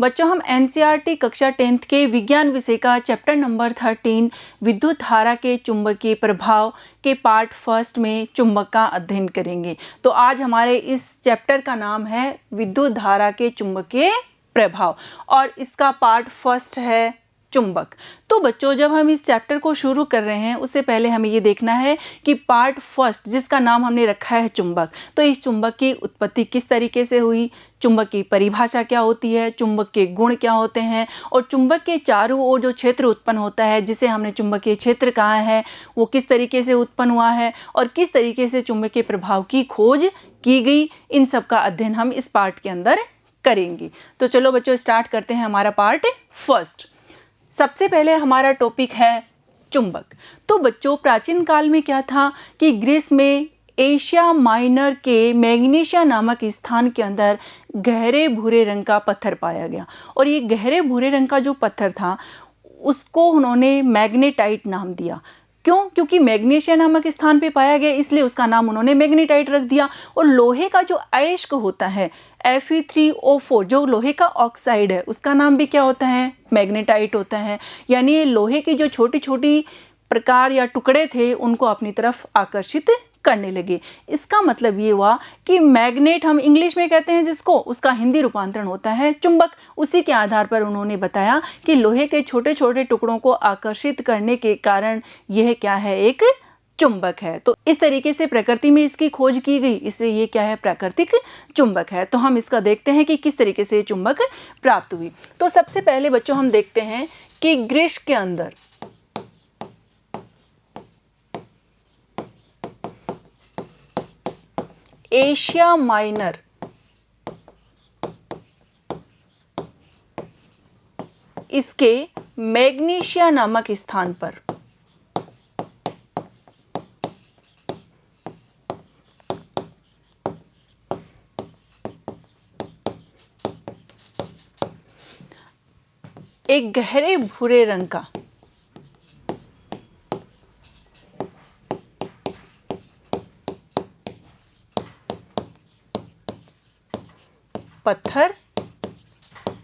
बच्चों हम एनसीईआरटी कक्षा 10th के विज्ञान विषय का चैप्टर नंबर 13 विद्युत धारा के चुंबकीय प्रभाव के पार्ट फर्स्ट में चुंबक का अध्ययन करेंगे। तो आज हमारे इस चैप्टर का नाम है विद्युत धारा के चुंबकीय प्रभाव और इसका पार्ट फर्स्ट है चुंबक। तो बच्चों जब हम इस चैप्टर को शुरू कर रहे हैं उससे पहले हमें ये देखना है कि पार्ट फर्स्ट जिसका नाम हमने रखा है चुंबक, तो इस चुंबक की उत्पत्ति किस तरीके से हुई, चुंबक की परिभाषा क्या होती है, चुंबक के गुण क्या होते हैं और चुंबक के चारों ओर जो क्षेत्र उत्पन्न होता है जिसे हमने चुंबकीय क्षेत्र कहा है वो किस तरीके से उत्पन्न हुआ है और किस तरीके से चुंबकीय प्रभाव की खोज की गई, इन सब का अध्ययन हम इस पार्ट के अंदर करेंगे। तो चलो बच्चों स्टार्ट करते हैं हमारा पार्ट फर्स्ट। सबसे पहले हमारा टॉपिक है चुंबक। तो बच्चों प्राचीन काल में क्या था कि ग्रीस में एशिया माइनर के मैग्नीशिया नामक स्थान के अंदर गहरे भूरे रंग का पत्थर पाया गया और ये गहरे भूरे रंग का जो पत्थर था उसको उन्होंने मैग्नेटाइट नाम दिया। क्यों? क्योंकि मैग्नीशिया नामक स्थान पे पाया गया इसलिए उसका नाम उन्होंने मैग्नेटाइट रख दिया। और लोहे का जो अयस्क होता है Fe3O4 जो लोहे का ऑक्साइड है उसका नाम भी क्या होता है, मैग्नेटाइट होता है। यानी ये लोहे की जो छोटी छोटी प्रकार या टुकड़े थे उनको अपनी तरफ आकर्षित करने लगे। इसका मतलब ये हुआ कि मैग्नेट हम इंग्लिश में कहते हैं जिसको, उसका हिंदी रूपांतरण होता है चुंबक। उसी के आधार पर उन्होंने बताया कि लोहे के छोटे छोटे टुकड़ों को आकर्षित करने के कारण यह क्या है, एक चुंबक है। तो इस तरीके से प्रकृति में इसकी खोज की गई, इसलिए ये क्या है, प्राकृतिक चुंबक है। तो हम इसका देखते हैं कि किस तरीके से चुंबक प्राप्त हुई। तो सबसे पहले बच्चों हम देखते हैं कि ग्रीस के अंदर एशिया माइनर इसके मैग्नीशिया नामक स्थान पर एक गहरे भूरे रंग का पत्थर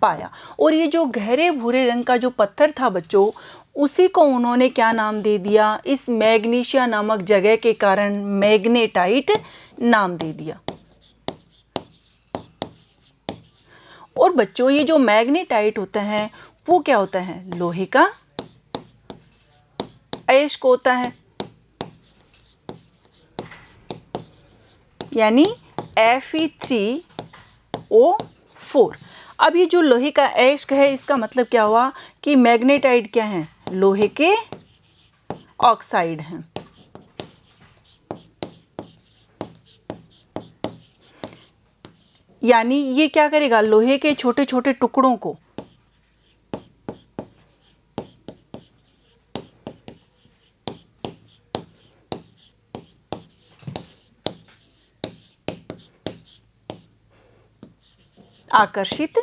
पाया। और ये जो गहरे भूरे रंग का जो पत्थर था बच्चों, उसी को उन्होंने क्या नाम दे दिया, इस मैग्नीशिया नामक जगह के कारण मैग्नेटाइट नाम दे दिया। और बच्चों ये जो मैग्नेटाइट होता है वो क्या होता है, लोहे का अयस्क होता है, यानी Fe3O4। अब ये जो लोहे का अयस्क है इसका मतलब क्या हुआ कि मैग्नेटाइट क्या है, लोहे के ऑक्साइड हैं। यानी ये क्या करेगा, लोहे के छोटे छोटे टुकड़ों को आकर्षित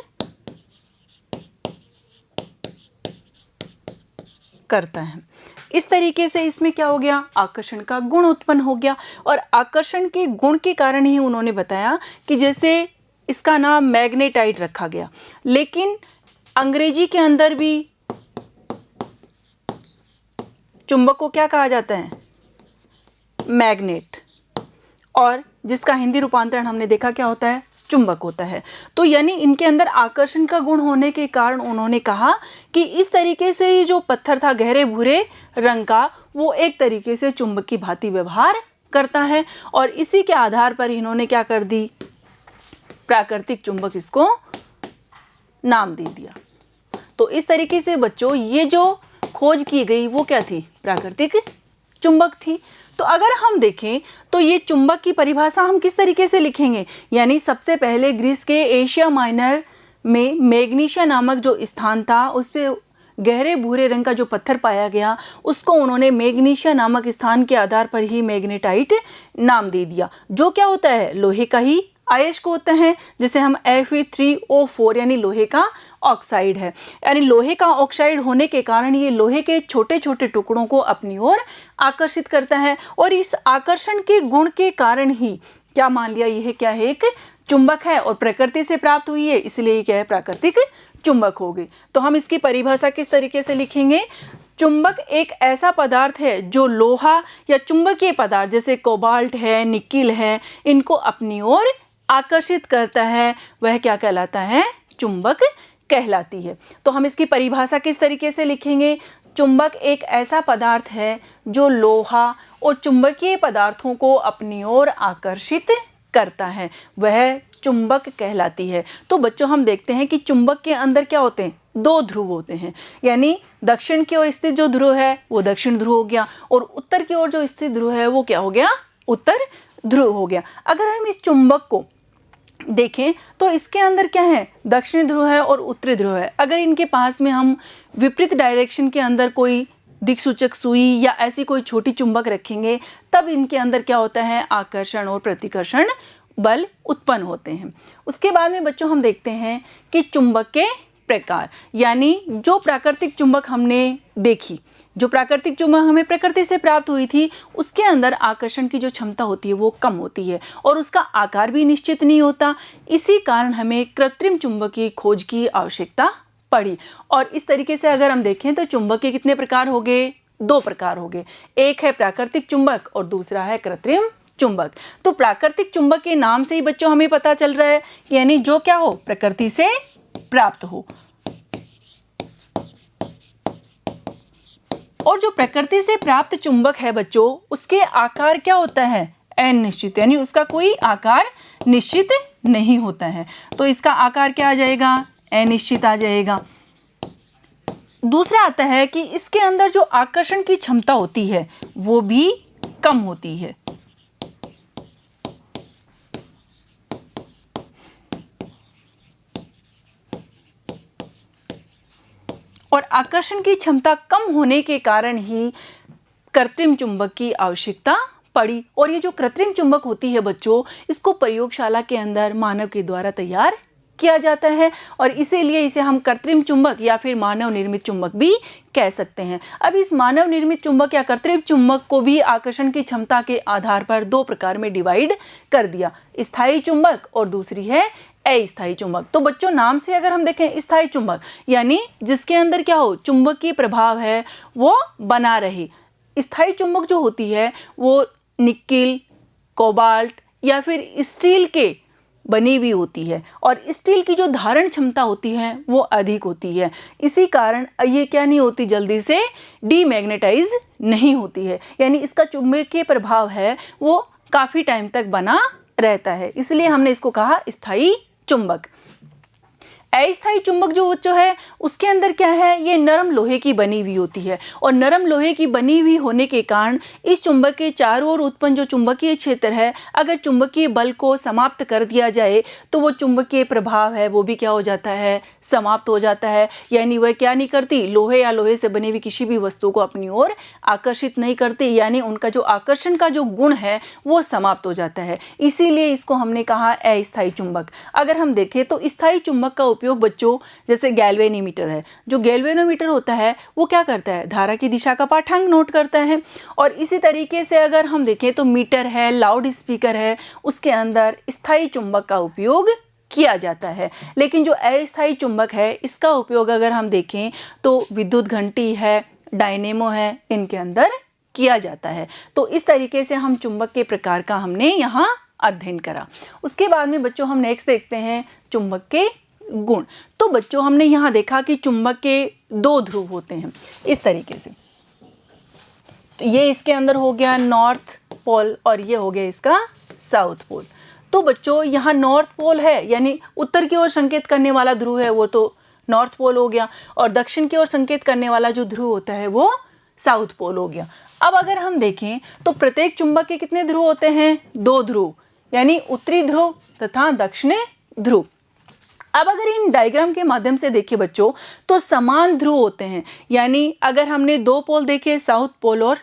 करता है। इस तरीके से इसमें क्या हो गया, आकर्षण का गुण उत्पन्न हो गया। और आकर्षण के गुण के कारण ही उन्होंने बताया कि जैसे इसका नाम मैग्नेटाइट रखा गया, लेकिन अंग्रेजी के अंदर भी चुंबक को क्या कहा जाता है, मैग्नेट, और जिसका हिंदी रूपांतरण हमने देखा क्या होता है, चुंबक होता है। तो यानी इनके अंदर आकर्षण का गुण होने के कारण उन्होंने कहा कि इस तरीके से ये जो पत्थर था गहरे भूरे रंग का वो एक तरीके से चुंबक की भांति व्यवहार करता है। और इसी के आधार पर इन्होंने क्या कर दी, प्राकृतिक चुंबक इसको नाम दे दिया। तो इस तरीके से बच्चों ये जो खोज की गई वो क्या थी, प्राकृतिक चुंबक थी। तो अगर हम देखें तो ये चुंबक की परिभाषा हम किस तरीके से लिखेंगे, यानी सबसे पहले ग्रीस के एशिया माइनर में मैग्नीशिया नामक जो स्थान था उस पे गहरे भूरे रंग का जो पत्थर पाया गया उसको उन्होंने मैग्नीशिया नामक स्थान के आधार पर ही मैग्नेटाइट नाम दे दिया, जो क्या होता है, लोहे का ही अयस्क होते हैं, जिसे हम Fe3O4 यानी लोहे का ऑक्साइड है। यानी लोहे का ऑक्साइड होने के कारण ये लोहे के छोटे छोटे टुकड़ों को अपनी ओर आकर्षित करता है और इस आकर्षण के गुण के कारण ही क्या मान लिया, यह क्या है, एक चुंबक है और प्रकृति से प्राप्त हुई है, इसलिए क्या है, प्राकृतिक चुंबक हो गई। तो हम इसकी परिभाषा किस तरीके से लिखेंगे, चुंबक एक ऐसा पदार्थ है जो लोहा या चुंबकीय पदार्थ जैसे कोबाल्ट है, निकिल है, इनको अपनी ओर आकर्षित करता है, वह क्या कहलाता है, चुंबक कहलाती है। तो हम इसकी परिभाषा किस तरीके से लिखेंगे, चुंबक एक ऐसा पदार्थ है जो लोहा और चुंबकीय पदार्थों को अपनी ओर आकर्षित करता है, वह चुंबक कहलाती है। तो बच्चों हम देखते हैं कि चुंबक के अंदर क्या होते हैं, दो ध्रुव होते हैं, यानी दक्षिण की ओर स्थित जो ध्रुव है वो दक्षिण ध्रुव हो गया और उत्तर की ओर जो स्थित ध्रुव है वो क्या हो गया, उत्तर ध्रुव हो गया। अगर हम इस चुंबक को देखें तो इसके अंदर क्या है, दक्षिणी ध्रुव है और उत्तरी ध्रुव है। अगर इनके पास में हम विपरीत डायरेक्शन के अंदर कोई दिक्सूचक सुई या ऐसी कोई छोटी चुंबक रखेंगे तब इनके अंदर क्या होता है, आकर्षण और प्रतिकर्षण बल उत्पन्न होते हैं। उसके बाद में बच्चों हम देखते हैं कि चुंबक के प्रकार, यानी जो प्राकृतिक चुंबक हमने देखी, जो प्राकृतिक चुंबक हमें प्रकृति से प्राप्त हुई थी, उसके अंदर आकर्षण की जो क्षमता होती है वो कम होती है और उसका आकार भी निश्चित नहीं होता। इसी कारण हमें कृत्रिम चुंबक की खोज की आवश्यकता पड़ी। और इस तरीके से अगर हम देखें तो चुंबक के कितने प्रकार हो गए, दो प्रकार हो गए, एक है प्राकृतिक चुंबक और दूसरा है कृत्रिम चुंबक। तो प्राकृतिक चुंबक के नाम से ही बच्चों हमें पता चल रहा है यानी जो क्या हो, प्रकृति से प्राप्त हो। और जो प्रकृति से प्राप्त चुंबक है बच्चों, उसके आकार क्या होता है, अनिश्चित, यानी उसका कोई आकार निश्चित नहीं होता है। तो इसका आकार क्या आ जाएगा, अनिश्चित आ जाएगा। दूसरा आता है कि इसके अंदर जो आकर्षण की क्षमता होती है वो भी कम होती है। और आकर्षण की क्षमता कम होने के कारण ही कृत्रिम चुंबक की आवश्यकता पड़ी। और ये जो कृत्रिम चुंबक होती है बच्चों, इसको प्रयोगशाला के अंदर मानव के द्वारा तैयार किया जाता है और इसीलिए इसे हम कृत्रिम चुंबक या फिर मानव निर्मित चुंबक भी कह सकते हैं। अब इस मानव निर्मित चुंबक या कृत्रिम चुंबक को भी आकर्षण की क्षमता के आधार पर दो प्रकार में डिवाइड कर दिया, स्थायी चुंबक और दूसरी है अस्थायी चुंबक। तो बच्चों नाम से अगर हम देखें, स्थायी चुंबक यानी जिसके अंदर क्या हो, चुंबकीय प्रभाव है वो बना रहे। स्थायी चुंबक जो होती है वो निकिल, कोबाल्ट या फिर स्टील के बनी हुई होती है और स्टील की जो धारण क्षमता होती है वो अधिक होती है। इसी कारण ये क्या नहीं होती, जल्दी से डीमैग्नेटाइज नहीं होती है, यानी इसका चुंबकीय प्रभाव है वो काफ़ी टाइम तक बना रहता है, इसलिए हमने इसको कहा स्थायी चुंबक। अस्थायी चुंबक जो है उसके अंदर क्या है, ये नरम लोहे की बनी हुई होती है और नरम लोहे की बनी हुई होने के कारण इस चुंबक के चारों ओर उत्पन्न जो चुंबकीय क्षेत्र है, अगर चुंबकीय बल को समाप्त कर दिया जाए तो वो चुंबकीय प्रभाव है वो भी क्या हो जाता है, समाप्त हो जाता है। यानी वह क्या नहीं करती, लोहे या लोहे से बनी हुई किसी भी वस्तु को अपनी ओर आकर्षित नहीं करती, यानी उनका जो आकर्षण का जो गुण है वो समाप्त हो जाता है। इसीलिए इसको हमने कहा अस्थायी चुंबक। अगर हम देखें तो स्थायी चुंबक का उपयोग बच्चों जैसे गैल्वेनोमीटर है, जो गैल्वेनोमीटर होता है वो क्या करता है, धारा की दिशा का पाठांक नोट करता है। और इसी तरीके से अगर हम देखें तो मीटर है, लाउड स्पीकर है, उसके अंदर स्थायी चुंबक का उपयोग किया जाता है। लेकिन जो अस्थायी चुंबक है इसका उपयोग अगर हम देखें तो विद्युत घंटी है, डायनेमो है, इनके अंदर किया जाता है। तो इस तरीके से हम चुंबक के प्रकार का हमने यहाँ अध्ययन करा। उसके बाद में बच्चों हम नेक्स्ट देखते हैं चुंबक के गुण। तो बच्चों हमने यहाँ देखा कि चुंबक के दो ध्रुव होते हैं इस तरीके से, तो ये इसके अंदर हो गया नॉर्थ पोल और ये हो गया इसका साउथ पोल। तो बच्चों यहाँ नॉर्थ पोल है यानी उत्तर की ओर संकेत करने वाला ध्रुव है वो तो नॉर्थ पोल हो गया और दक्षिण की ओर संकेत करने वाला जो ध्रुव होता है वो साउथ पोल हो गया। अब अगर हम देखें तो प्रत्येक चुंबक के कितने ध्रुव होते हैं, दो ध्रुव, यानी उत्तरी ध्रुव तथा दक्षिणी ध्रुव। अब अगर इन डायग्राम के माध्यम से देखिए बच्चों तो समान ध्रुव होते हैं, यानी अगर हमने दो पोल देखे साउथ पोल और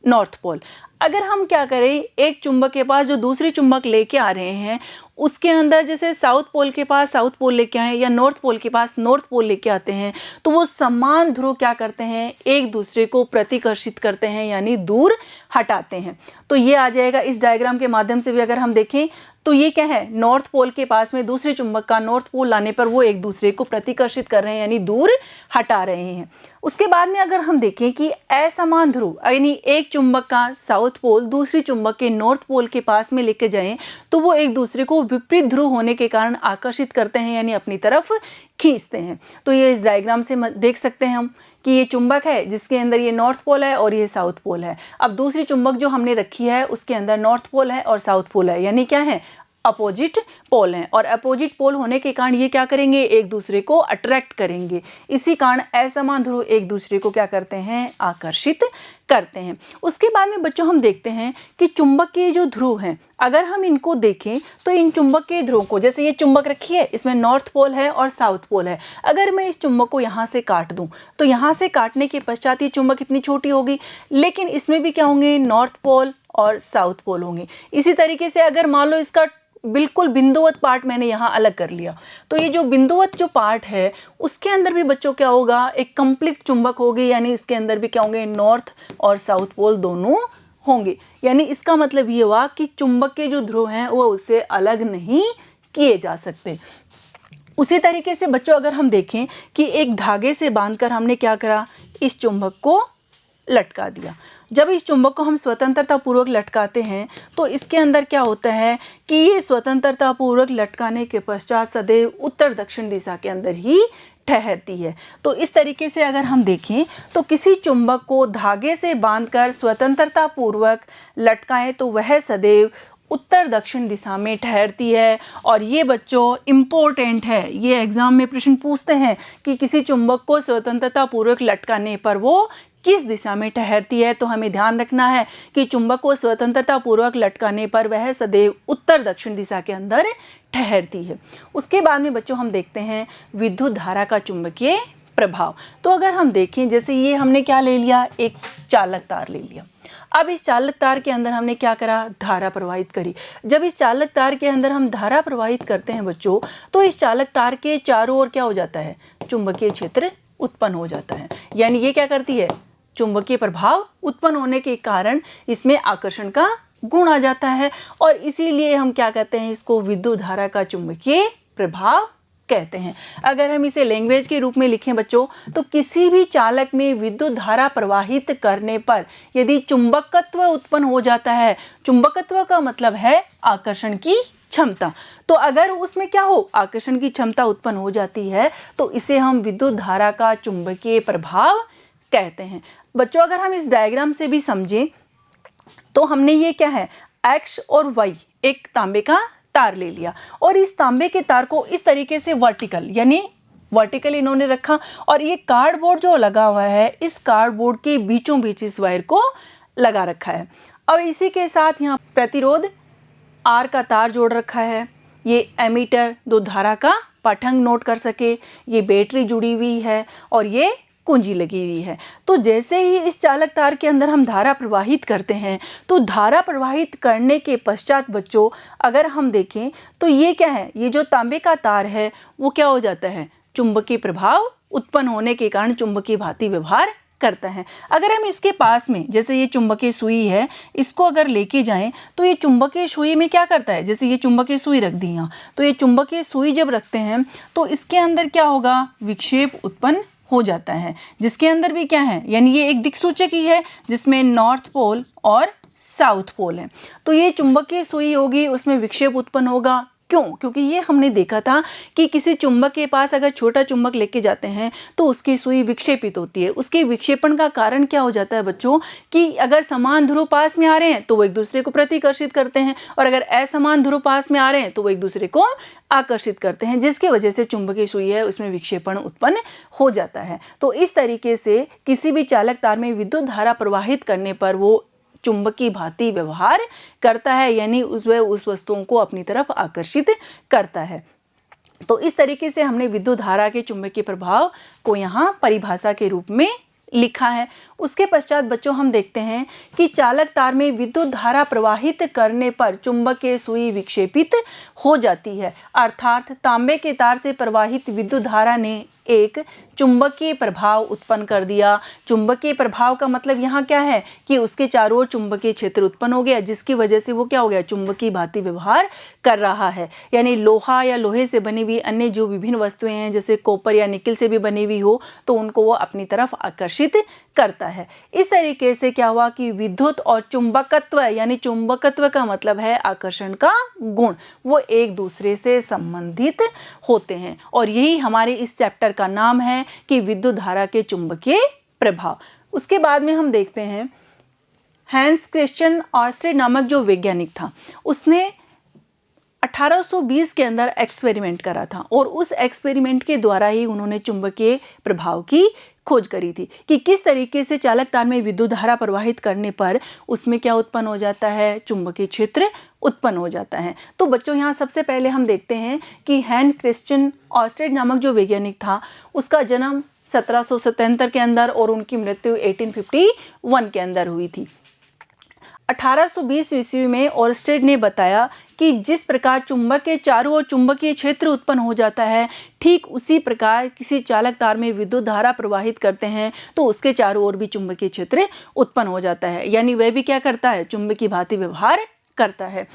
नॉर्थ पोल। अगर हम क्या करें, एक चुंबक के पास जो दूसरी चुंबक लेके आ रहे हैं उसके अंदर जैसे साउथ पोल के पास साउथ पोल लेके आए या नॉर्थ पोल के पास नॉर्थ पोल लेके आते हैं, तो वो समान ध्रुव क्या करते हैं, एक दूसरे को प्रतिकर्षित करते हैं यानी दूर हटाते हैं। तो ये आ जाएगा इस डायग्राम के माध्यम से भी अगर हम देखें तो ये क्या है, नॉर्थ पोल के पास में दूसरे चुंबक का नॉर्थ पोल लाने पर वो एक दूसरे को प्रतिकर्षित कर रहे हैं यानी दूर हटा रहे हैं। उसके बाद में अगर हम देखें कि असमान ध्रुव यानी एक चुंबक का साउथ पोल दूसरी चुंबक के नॉर्थ पोल के पास में लेके जाएं तो वो एक दूसरे को विपरीत ध्रुव होने के कारण आकर्षित करते हैं यानी अपनी तरफ खींचते हैं। तो ये इस डायग्राम से देख सकते हैं हम कि ये चुंबक है जिसके अंदर ये नॉर्थ पोल है और ये साउथ पोल है। अब दूसरी चुंबक जो हमने रखी है उसके अंदर नॉर्थ पोल है और साउथ पोल है, यानी क्या है, अपोजिट पोल हैं। और अपोजिट पोल होने के कारण ये क्या करेंगे, एक दूसरे को अट्रैक्ट करेंगे। इसी कारण असमान ध्रुव एक दूसरे को क्या करते हैं, आकर्षित करते हैं। उसके बाद में बच्चों हम देखते हैं कि चुंबक के जो ध्रुव हैं, अगर हम इनको देखें तो इन चुंबक के ध्रुव को, जैसे ये चुंबक रखी है इसमें नॉर्थ पोल है और साउथ पोल है, अगर मैं इस चुंबक को यहाँ से काट दूं तो यहाँ से काटने के पश्चात ये चुंबक इतनी छोटी होगी, लेकिन इसमें भी क्या होंगे, नॉर्थ पोल और साउथ पोल होंगे। इसी तरीके से अगर मान लो इसका बिल्कुल बिंदुवत पार्ट मैंने यहाँ अलग कर लिया, तो ये जो बिंदुवत जो पार्ट है उसके अंदर भी बच्चों क्या होगा, एक कंप्लीट चुंबक होगी, यानी इसके अंदर भी क्या होंगे, नॉर्थ और साउथ पोल दोनों होंगे। यानी इसका मतलब ये हुआ कि चुंबक के जो ध्रुव हैं वो उससे अलग नहीं किए जा सकते। उसी तरीके से बच्चों अगर हम देखें कि एक धागे से बांधकर हमने क्या करा, इस चुंबक को लटका दिया। जब इस चुंबक को हम स्वतंत्रता पूर्वक लटकाते हैं तो इसके अंदर क्या होता है कि ये स्वतंत्रता पूर्वक लटकाने के पश्चात सदैव उत्तर दक्षिण दिशा के अंदर ही ठहरती है। तो इस तरीके से अगर हम देखें तो किसी चुंबक को धागे से बांधकर स्वतंत्रता पूर्वक लटकाएं तो वह सदैव उत्तर दक्षिण दिशा में ठहरती है। और ये बच्चों इम्पोर्टेंट है, ये एग्जाम में प्रश्न पूछते हैं कि किसी चुंबक को स्वतंत्रता पूर्वक लटकाने पर वो किस दिशा में ठहरती है। तो हमें ध्यान रखना है कि चुंबक को स्वतंत्रता पूर्वक लटकाने पर वह सदैव उत्तर दक्षिण दिशा के अंदर ठहरती है। उसके बाद में बच्चों हम देखते हैं विद्युत धारा का चुंबकीय प्रभाव। तो अगर हम देखें, जैसे ये हमने क्या ले लिया, एक चालक तार ले लिया। अब इस चालक तार के अंदर हमने क्या करा, धारा प्रवाहित करी। जब इस चालक तार के अंदर हम धारा प्रवाहित करते हैं बच्चों, तो इस चालक तार के चारों ओर क्या हो जाता है, चुंबकीय क्षेत्र उत्पन्न हो जाता है। यानी ये क्या करती है, चुंबकीय प्रभाव उत्पन्न होने के कारण इसमें आकर्षण का गुण आ जाता है, और इसीलिए हम क्या कहते हैं, इसको विद्युत धारा का चुंबकीय प्रभाव कहते हैं। अगर हम इसे लैंग्वेज के रूप में लिखें बच्चों, तो किसी भी चालक में विद्युत धारा प्रवाहित करने पर यदि चुंबकत्व उत्पन्न हो जाता है, चुंबकत्व का मतलब है आकर्षण की क्षमता, तो अगर उसमें क्या हो, आकर्षण की क्षमता उत्पन्न हो जाती है तो इसे हम विद्युत धारा का चुंबकीय प्रभाव कहते हैं। बच्चों अगर हम इस डायग्राम से भी समझें तो हमने ये क्या है, एक्स और वाई एक तांबे का तार ले लिया, और इस तांबे के तार को इस तरीके से वर्टिकल यानी वर्टिकल इन्होंने रखा, और ये कार्डबोर्ड जो लगा हुआ है इस कार्डबोर्ड के बीचों बीच इस वायर को लगा रखा है। और इसी के साथ यहाँ प्रतिरोध आर का तार जोड़ रखा है, ये एमीटर दो धारा का पाठंक नोट कर सके, ये बैटरी जुड़ी हुई है और ये कुंजी लगी हुई है। तो जैसे ही इस चालक तार के अंदर हम धारा प्रवाहित करते हैं, तो धारा प्रवाहित करने के पश्चात बच्चों अगर हम देखें तो ये क्या है, ये जो तांबे का तार है वो क्या हो जाता है, चुंबकीय प्रभाव उत्पन्न होने के कारण चुंबकीय भांति व्यवहार करता है। अगर हम इसके पास में, जैसे ये चुंबकीय सुई है, इसको अगर लेके जाएं तो ये चुंबकीय सुई में क्या करता है, जैसे ये चुंबकीय सुई रख दी यहाँ, तो ये चुंबकीय सुई जब रखते हैं तो इसके अंदर क्या होगा, विक्षेप उत्पन्न हो जाता है, जिसके अंदर भी क्या है, यानी ये एक दिक्सूचक ही है जिसमें नॉर्थ पोल और साउथ पोल है। तो ये चुंबकीय सुई होगी, उसमें विक्षेप उत्पन्न होगा। क्यों? क्योंकि ये हमने देखा था कि किसी चुंबक के पास अगर छोटा चुंबक लेके जाते हैं तो उसकी सुई विक्षेपित होती है। उसके विक्षेपण का कारण क्या हो जाता है बच्चों, कि अगर समान ध्रुव पास में आ रहे हैं तो वो एक दूसरे को प्रतिकर्षित करते हैं, और अगर असमान ध्रुव पास में आ रहे हैं तो वो एक दूसरे को आकर्षित करते हैं, जिसकी वजह से चुंबकीय सुई है उसमें विक्षेपण उत्पन्न हो जाता है। तो इस तरीके से किसी भी चालक तार में विद्युत धारा प्रवाहित करने पर वो चुंबकीय भांति व्यवहार करता है, यानी उस वस्तुओं को अपनी तरफ आकर्षित करता है। तो इस तरीके से हमने विद्युत धारा के चुंबकीय प्रभाव को यहाँ परिभाषा के रूप में लिखा है। उसके पश्चात बच्चों हम देखते हैं कि चालक तार में विद्युत धारा प्रवाहित करने पर चुंबकीय सुई विक्षेपित हो जाती है, अर्थात तांबे के तार से प्रवाहित विद्युत धारा ने एक चुंबकीय प्रभाव उत्पन्न कर दिया। चुंबकीय प्रभाव का मतलब यहाँ क्या है कि उसके चारों ओर चुंबकीय क्षेत्र उत्पन्न हो गया, जिसकी वजह से वो क्या हो गया, चुंबकीय भांति व्यवहार कर रहा है। यानी लोहा या लोहे से बनी हुई अन्य जो विभिन्न वस्तुएं हैं, जैसे कॉपर या निकल से भी बनी हुई हो, तो उनको वो अपनी तरफ आकर्षित करता है। इस तरीके से क्या हुआ कि विद्युत और चुंबकत्व, यानी चुंबकत्व का मतलब है आकर्षण का गुण, वो एक दूसरे से संबंधित होते हैं। और यही हमारे इस चैप्टर का नाम है कि विद्युत धारा के चुंबकीय प्रभाव। उसके बाद में हम देखते हैं हैंस क्रिश्चियन ऑर्स्टेड नामक जो वैज्ञानिक था, उसने 1820 के अंदर एक्सपेरिमेंट करा था और उस एक्सपेरिमेंट के द्वारा ही उन्होंने चुंबकीय प्रभाव की खोज करी थी कि किस तरीके से चालक तार में विद्युत धारा प्रवाहित करने पर उसमें क्या उत्पन्न हो जाता है, चुंबकीय क्षेत्र उत्पन्न हो जाता है। तो बच्चों यहाँ सबसे पहले हम देखते हैं कि हैंस क्रिश्चियन ऑर्स्टेड नामक जो वैज्ञानिक था, उसका जन्म 1777 के अंदर और उनकी मृत्यु 1851 के अंदर हुई थी। 1820 ईस्वी में ऑर्स्टेड ने बताया कि जिस प्रकार चुंबक के चारों ओर चुंबकीय क्षेत्र उत्पन्न हो जाता है, ठीक उसी प्रकार किसी चालक तार में विद्युत धारा प्रवाहित करते हैं तो उसके चारों ओर भी चुंबकीय क्षेत्र उत्पन्न हो जाता है, यानी वह भी क्या करता है, चुंबकीय भांति व्यवहार करता है।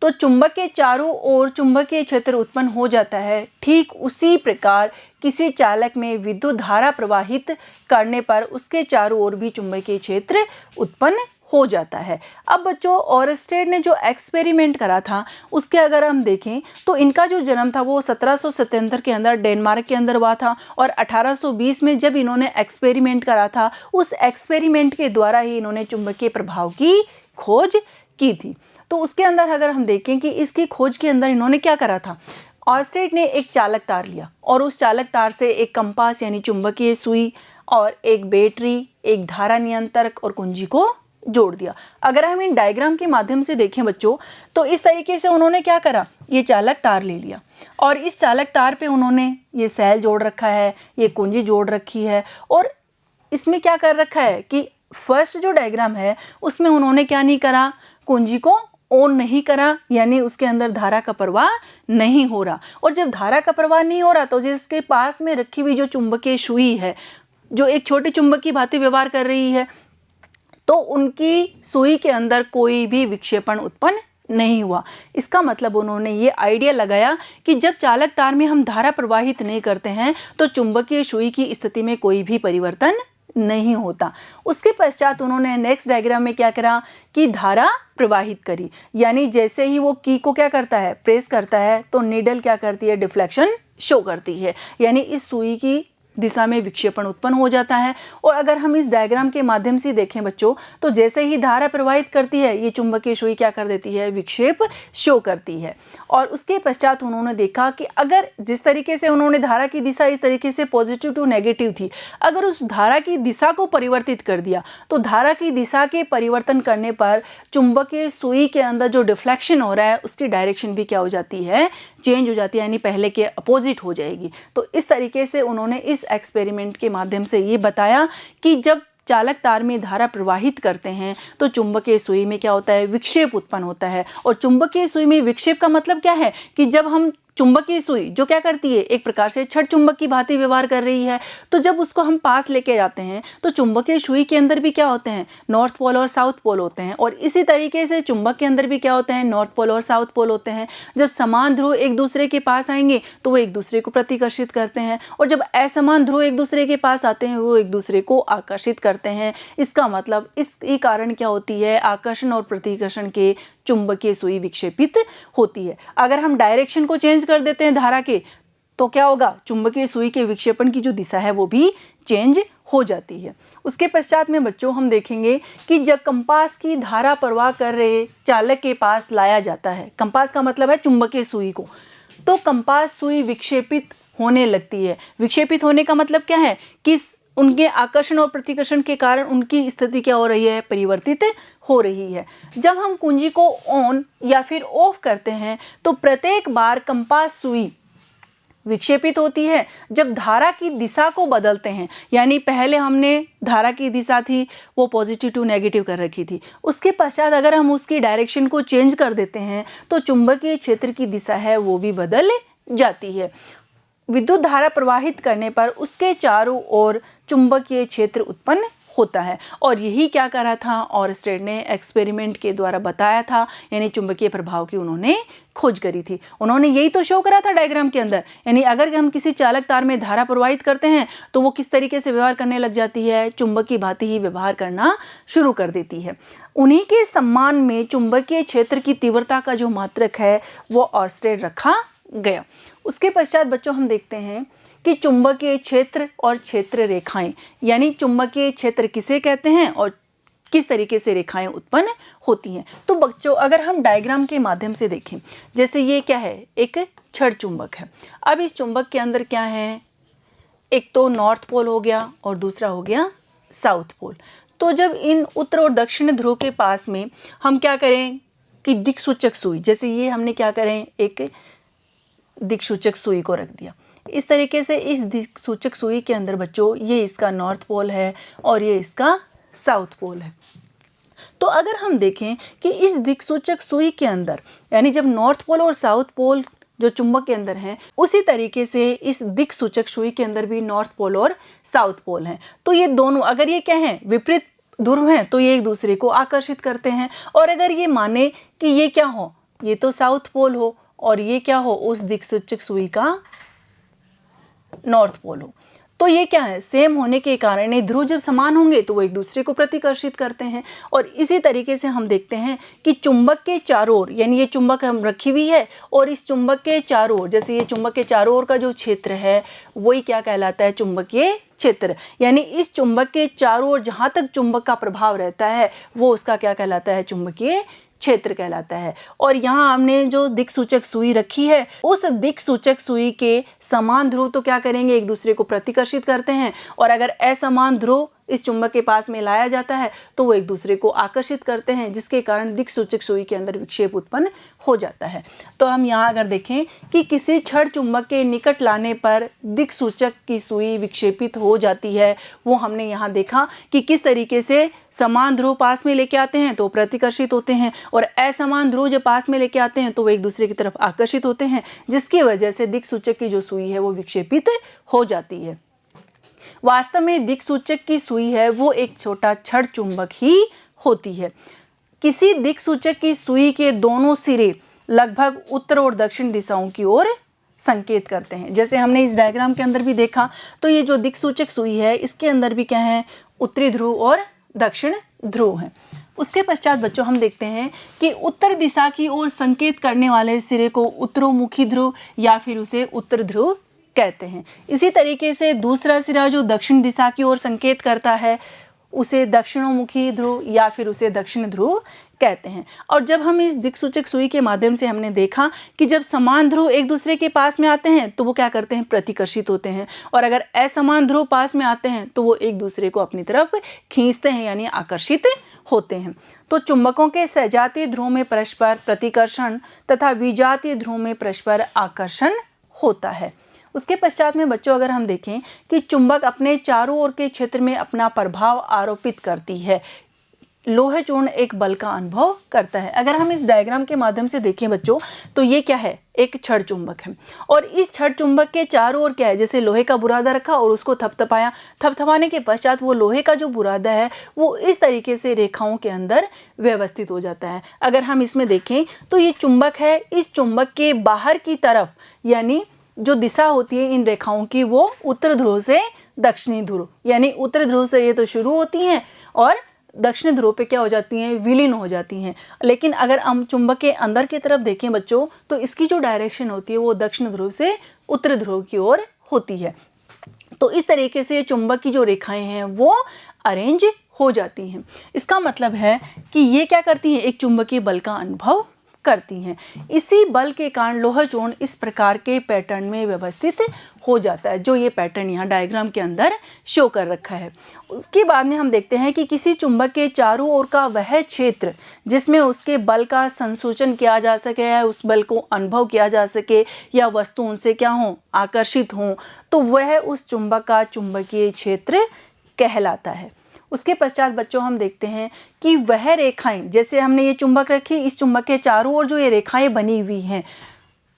तो चुंबक के चारों ओर चुंबकीय क्षेत्र उत्पन्न हो जाता है, ठीक उसी प्रकार किसी चालक में विद्युत धारा प्रवाहित करने पर उसके चारों ओर भी चुंबकीय क्षेत्र उत्पन्न हो जाता है। अब बच्चों ऑर्स्टेड ने जो एक्सपेरिमेंट करा था उसके अगर हम देखें तो इनका जो जन्म था वो 1777 के अंदर डेनमार्क के अंदर हुआ था और 1820 में जब इन्होंने एक्सपेरिमेंट करा था, उस एक्सपेरिमेंट के द्वारा ही इन्होंने चुंबकीय प्रभाव की खोज की थी। तो उसके अंदर अगर हम देखें कि इसकी खोज के अंदर इन्होंने क्या करा था, ऑर्स्टेड ने एक चालक तार लिया और उस चालक तार से एक कंपास यानी चुंबकीय सुई और एक बैटरी, एक धारा नियंत्रक और कुंजी को जोड़ दिया। अगर हम इन डायग्राम के माध्यम से देखें बच्चों, तो इस तरीके से उन्होंने क्या करा, ये चालक तार ले लिया और इस चालक तार पे उन्होंने ये सेल जोड़ रखा है, ये कुंजी जोड़ रखी है और इसमें क्या कर रखा है कि फर्स्ट जो डायग्राम है उसमें उन्होंने क्या नहीं करा, कुंजी को ऑन नहीं करा, यानी उसके अंदर धारा का प्रवाह नहीं हो रहा। और जब धारा का प्रवाह नहीं हो रहा तो जिसके पास में रखी हुई जो चुंबकीय सुई है, जो एक छोटी चुंबक की भांति व्यवहार कर रही है, तो उनकी सुई के अंदर कोई भी विक्षेपण उत्पन्न नहीं हुआ। इसका मतलब उन्होंने ये आइडिया लगाया कि जब चालक तार में हम धारा प्रवाहित नहीं करते हैं तो चुंबकीय सुई की स्थिति में कोई भी परिवर्तन नहीं होता। उसके पश्चात उन्होंने नेक्स्ट डायग्राम में क्या करा कि धारा प्रवाहित करी, यानी जैसे ही वो की को क्या करता है, प्रेस करता है, तो नीडल क्या करती है, डिफ्लेक्शन शो करती है, यानी इस सुई की दिशा में विक्षेपण उत्पन्न हो जाता है। और अगर हम इस डायग्राम के माध्यम से देखें बच्चों, तो जैसे ही धारा प्रवाहित करती है ये चुंबकीय सुई क्या कर देती है, विक्षेप शो करती है। और उसके पश्चात उन्होंने देखा कि अगर जिस तरीके से उन्होंने धारा की दिशा इस तरीके से पॉजिटिव टू नेगेटिव थी, अगर उस धारा की दिशा को परिवर्तित कर दिया तो धारा की दिशा के परिवर्तन करने पर चुंबकीय सुई के अंदर जो डिफ्लेक्शन हो रहा है उसकी डायरेक्शन भी क्या हो जाती है, चेंज हो जाती है, यानी पहले के अपोजिट हो जाएगी। तो इस तरीके से उन्होंने इस एक्सपेरिमेंट के माध्यम से ये बताया कि जब चालक तार में धारा प्रवाहित करते हैं तो चुंबकीय सुई में क्या होता है, विक्षेप उत्पन्न होता है। और चुंबकीय सुई में विक्षेप का मतलब क्या है कि जब हम चुंबकीय सुई जो क्या करती है, एक प्रकार से छड़ चुंबक की भांति व्यवहार कर रही है, तो जब उसको हम पास लेके जाते हैं तो चुंबकीय सुई के अंदर भी क्या होते हैं, नॉर्थ पोल और साउथ पोल होते हैं। और इसी तरीके से चुंबक के अंदर भी क्या होते हैं, नॉर्थ पोल और साउथ पोल होते हैं। जब समान ध्रुव एक दूसरे के पास आएंगे तो वो एक दूसरे को प्रतिकर्षित करते हैं, और जब असमान ध्रुव एक दूसरे के पास आते हैं वो एक दूसरे को आकर्षित करते हैं। इसका मतलब इसके कारण क्या होती है, आकर्षण और प्रतिकर्षण के चुंबकीय सुई विक्षेपित होती है। अगर हम डायरेक्शन को चेंज कर देते हैं धारा के, तो क्या होगा, चुंबकीय सुई के विक्षेपण की जो दिशा है वो भी चेंज हो जाती है। उसके पश्चात में बच्चों हम देखेंगे कि जब कंपास की धारा प्रवाह कर रहे चालक के पास लाया जाता है, कंपास का मतलब है चुंबकीय सुई को, तो कंपास सुई विक्षेपित होने लगती है। विक्षेपित होने का मतलब क्या है कि उनके आकर्षण और प्रतिकर्षण के कारण उनकी स्थिति क्या हो रही है, परिवर्तित हो रही है। जब हम कुंजी को ऑन या फिर ऑफ करते हैं तो प्रत्येक बार कंपास सुई विक्षेपित होती है जब धारा की दिशा को बदलते हैं। यानी पहले हमने धारा की दिशा थी वो पॉजिटिव टू नेगेटिव कर रखी थी, उसके पश्चात अगर हम उसकी डायरेक्शन को चेंज कर देते हैं तो चुंबकीय क्षेत्र की दिशा है वो भी बदल जाती है। विद्युत धारा प्रवाहित करने पर उसके चारों ओर चुंबकीय क्षेत्र उत्पन्न होता है। और यही क्या करा था ऑरस्टेड ने एक्सपेरिमेंट के द्वारा बताया था, यानी चुंबकीय प्रभाव की उन्होंने खोज करी थी। उन्होंने यही तो शो करा था डायग्राम के अंदर, यानी अगर हम किसी चालक तार में धारा प्रवाहित करते हैं तो वो किस तरीके से व्यवहार करने लग जाती है, चुंबक की भांति ही व्यवहार करना शुरू कर देती है। उन्हीं के सम्मान में चुंबकीय क्षेत्र की तीव्रता का जो मात्रक है वो ऑरस्टेड रखा गया। उसके पश्चात बच्चों हम देखते हैं कि चुंबकीय क्षेत्र और क्षेत्र रेखाएं, यानी चुंबकीय क्षेत्र किसे कहते हैं और किस तरीके से रेखाएं उत्पन्न होती हैं। तो बच्चों अगर हम डायग्राम के माध्यम से देखें, जैसे ये क्या है, एक छड़ चुंबक है। अब इस चुंबक के अंदर क्या है, एक तो नॉर्थ पोल हो गया और दूसरा हो गया साउथ पोल। तो जब इन उत्तर और दक्षिण ध्रुव के पास में हम क्या करें कि दिक्सूचक सुई, जैसे ये हमने क्या करें, एक दिक्सूचक सुई को रख दिया। इस तरीके से इस दिक्सूचक सुई के अंदर बच्चों ये इसका नॉर्थ पोल है और ये इसका साउथ पोल है। तो अगर हम देखें कि इस दिक्सूचक सुई के अंदर, यानी जब नॉर्थ पोल और साउथ पोल जो चुंबक के अंदर हैं, उसी तरीके से इस दिक्सूचक सुई के अंदर भी नॉर्थ पोल और साउथ पोल हैं। तो ये दोनों अगर ये क्या हैं, विपरीत ध्रुव हैं, तो ये एक दूसरे को आकर्षित करते हैं। और अगर ये माने कि ये क्या हो, ये तो साउथ पोल हो और ये क्या हो, उस दिक्सूचक सुई का नॉर्थ पोल हो, तो ये क्या है, सेम होने के कारण ये ध्रुव जब समान होंगे तो वो एक दूसरे को प्रतिकर्षित करते हैं। और इसी तरीके से हम देखते हैं कि चुंबक के चारों ओर, यानी ये चुंबक हम रखी हुई है और इस चुंबक के चारों ओर, जैसे ये चुंबक के चारों ओर का जो क्षेत्र है वही क्या कहलाता है, चुंबकीय क्षेत्र। यानी इस चुंबक के चारों ओर जहाँ तक चुंबक का प्रभाव रहता है वो उसका क्या कहलाता है, चुंबकीय क्षेत्र कहलाता है। और यहाँ हमने जो दिक्सूचक सुई रखी है, उस दिक्सूचक सुई के समान ध्रुव तो क्या करेंगे, एक दूसरे को प्रतिकर्षित करते हैं। और अगर असमान ध्रुव इस चुंबक के पास में लाया जाता है तो वो एक दूसरे को आकर्षित करते हैं, जिसके कारण दिक्सूचक सुई के अंदर विक्षेप उत्पन्न हो जाता है। तो हम यहाँ अगर देखें कि किसी छड़ चुंबक के निकट लाने पर दिक्सूचक की सुई विक्षेपित हो जाती है, वो हमने यहाँ देखा कि किस तरीके से समान ध्रुव पास में लेके आते हैं तो प्रतिकर्षित होते हैं और असमान ध्रुव जब पास में लेके आते हैं तो वो एक दूसरे की तरफ आकर्षित होते हैं, जिसकी वजह से दिक्सूचक की जो सुई है वो विक्षेपित हो जाती है। वास्तव में दिक्सूचक की सुई है वो एक छोटा छड़ चुंबक ही होती है। किसी दिक्सूचक की सुई के दोनों सिरे लगभग उत्तर और दक्षिण दिशाओं की ओर संकेत करते हैं। जैसे हमने इस डायग्राम के अंदर भी देखा, तो ये जो दिक्सूचक सुई है इसके अंदर भी क्या है, उत्तरी ध्रुव और दक्षिण ध्रुव है। उसके पश्चात बच्चों हम देखते हैं कि उत्तर दिशा की ओर संकेत करने वाले सिरे को उत्तरोमुखी ध्रुव या फिर उसे उत्तर ध्रुव कहते हैं। इसी तरीके से दूसरा सिरा जो दक्षिण दिशा की ओर संकेत करता है उसे दक्षिणोमुखी ध्रुव या फिर उसे दक्षिण ध्रुव कहते हैं। और जब हम इस दिक्सूचक सुई के माध्यम से हमने देखा कि जब समान ध्रुव एक दूसरे के पास में आते हैं तो वो क्या करते हैं, प्रतिकर्षित होते हैं। और अगर असमान ध्रुव पास में आते हैं तो वो एक दूसरे को अपनी तरफ खींचते हैं, यानी आकर्षित होते हैं। तो चुंबकों के सजातीय ध्रुव में परस्पर प्रतिकर्षण तथा विजातीय ध्रुव में परस्पर आकर्षण होता है। उसके पश्चात में बच्चों अगर हम देखें कि चुंबक अपने चारों ओर के क्षेत्र में अपना प्रभाव आरोपित करती है, लोहे चूर्ण एक बल का अनुभव करता है। अगर हम इस डायग्राम के माध्यम से देखें बच्चों, तो ये क्या है, एक छड़ चुंबक है और इस छड़ चुंबक के चारों ओर क्या है, जैसे लोहे का बुरादा रखा और उसको थपथपाया, थपथपाने के पश्चात वो लोहे का जो बुरादा है वो इस तरीके से रेखाओं के अंदर व्यवस्थित हो जाता है। अगर हम इसमें देखें तो ये चुंबक है, इस चुंबक के बाहर की तरफ यानी जो दिशा होती है इन रेखाओं की वो उत्तर ध्रुव से दक्षिणी ध्रुव, यानी उत्तर ध्रुव से ये तो शुरू होती हैं और दक्षिण ध्रुव पे क्या हो जाती हैं, विलीन हो जाती हैं। लेकिन अगर हम चुंबक के अंदर की तरफ देखें बच्चों, तो इसकी जो डायरेक्शन होती है वो दक्षिण ध्रुव से उत्तर ध्रुव की ओर होती है। तो इस तरीके से चुंबक की जो रेखाएं हैं वो अरेंज हो जाती हैं। इसका मतलब है कि ये क्या करती हैं, एक चुंबकीय बल का अनुभव करती हैं। इसी बल के कारण लोह चूर्ण इस प्रकार के पैटर्न में व्यवस्थित हो जाता है, जो ये पैटर्न यहाँ डायग्राम के अंदर शो कर रखा है। उसके बाद में हम देखते हैं कि किसी चुंबक के चारों ओर का वह क्षेत्र जिसमें उसके बल का संसूचन किया जा सके या उस बल को अनुभव किया जा सके या वस्तु उनसे क्या हो, आकर्षित हो, तो वह उस चुंबक का चुंबकीय क्षेत्र कहलाता है। उसके पश्चात बच्चों हम देखते हैं कि वह रेखाएं, जैसे हमने ये चुंबक रखी, इस चुंबक के चारों ओर जो ये रेखाएं बनी हुई हैं,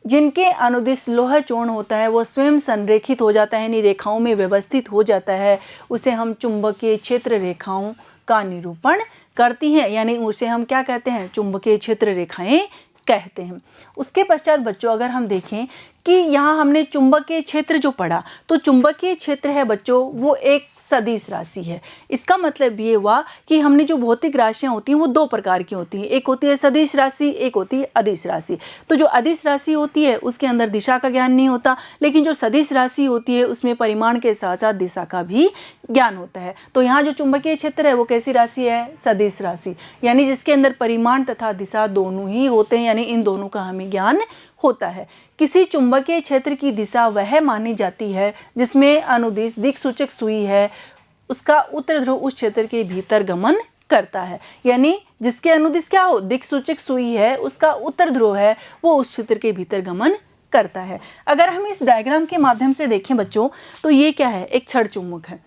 जिनके अनुदिश लोह चूर्ण होता है वो स्वयं संरेखित हो जाता है, यानी रेखाओं में व्यवस्थित हो जाता है, उसे हम चुंबकीय क्षेत्र रेखाओं का निरूपण करती हैं, यानी उसे हम क्या कहते हैं, चुंबकीय क्षेत्र रेखाएं कहते हैं। उसके पश्चात बच्चों अगर हम देखें कि यहाँ हमने चुंबकीय क्षेत्र जो पढ़ा, तो चुंबकीय क्षेत्र है बच्चों वो एक सदिश राशि है। इसका मतलब ये हुआ कि हमने जो भौतिक राशियाँ होती हैं वो दो प्रकार की होती हैं, एक होती है सदिश राशि, एक होती है अदिश राशि। तो जो अदिश राशि होती है उसके अंदर दिशा का ज्ञान नहीं होता, लेकिन जो सदिश राशि होती है उसमें परिमाण के साथ साथ दिशा का भी ज्ञान होता है। तो यहाँ जो चुंबकीय क्षेत्र है वो कैसी राशि है, सदिश राशि, यानी जिसके अंदर परिमाण तथा दिशा दोनों ही होते हैं, यानी इन दोनों का हमें ज्ञान होता है। किसी चुंबकीय क्षेत्र की दिशा वह मानी जाती है जिसमें अनुदिश दिक्सूचक सुई है, उसका उत्तर ध्रुव उस क्षेत्र के भीतर गमन करता है, यानी जिसके अनुदिश क्या हो, दिक्सूचक सुई है, उसका उत्तर ध्रुव है, वो उस क्षेत्र के भीतर गमन करता है। अगर हम इस डायग्राम के माध्यम से देखें बच्चों, तो ये क्या है, एक छड़ चुंबक है।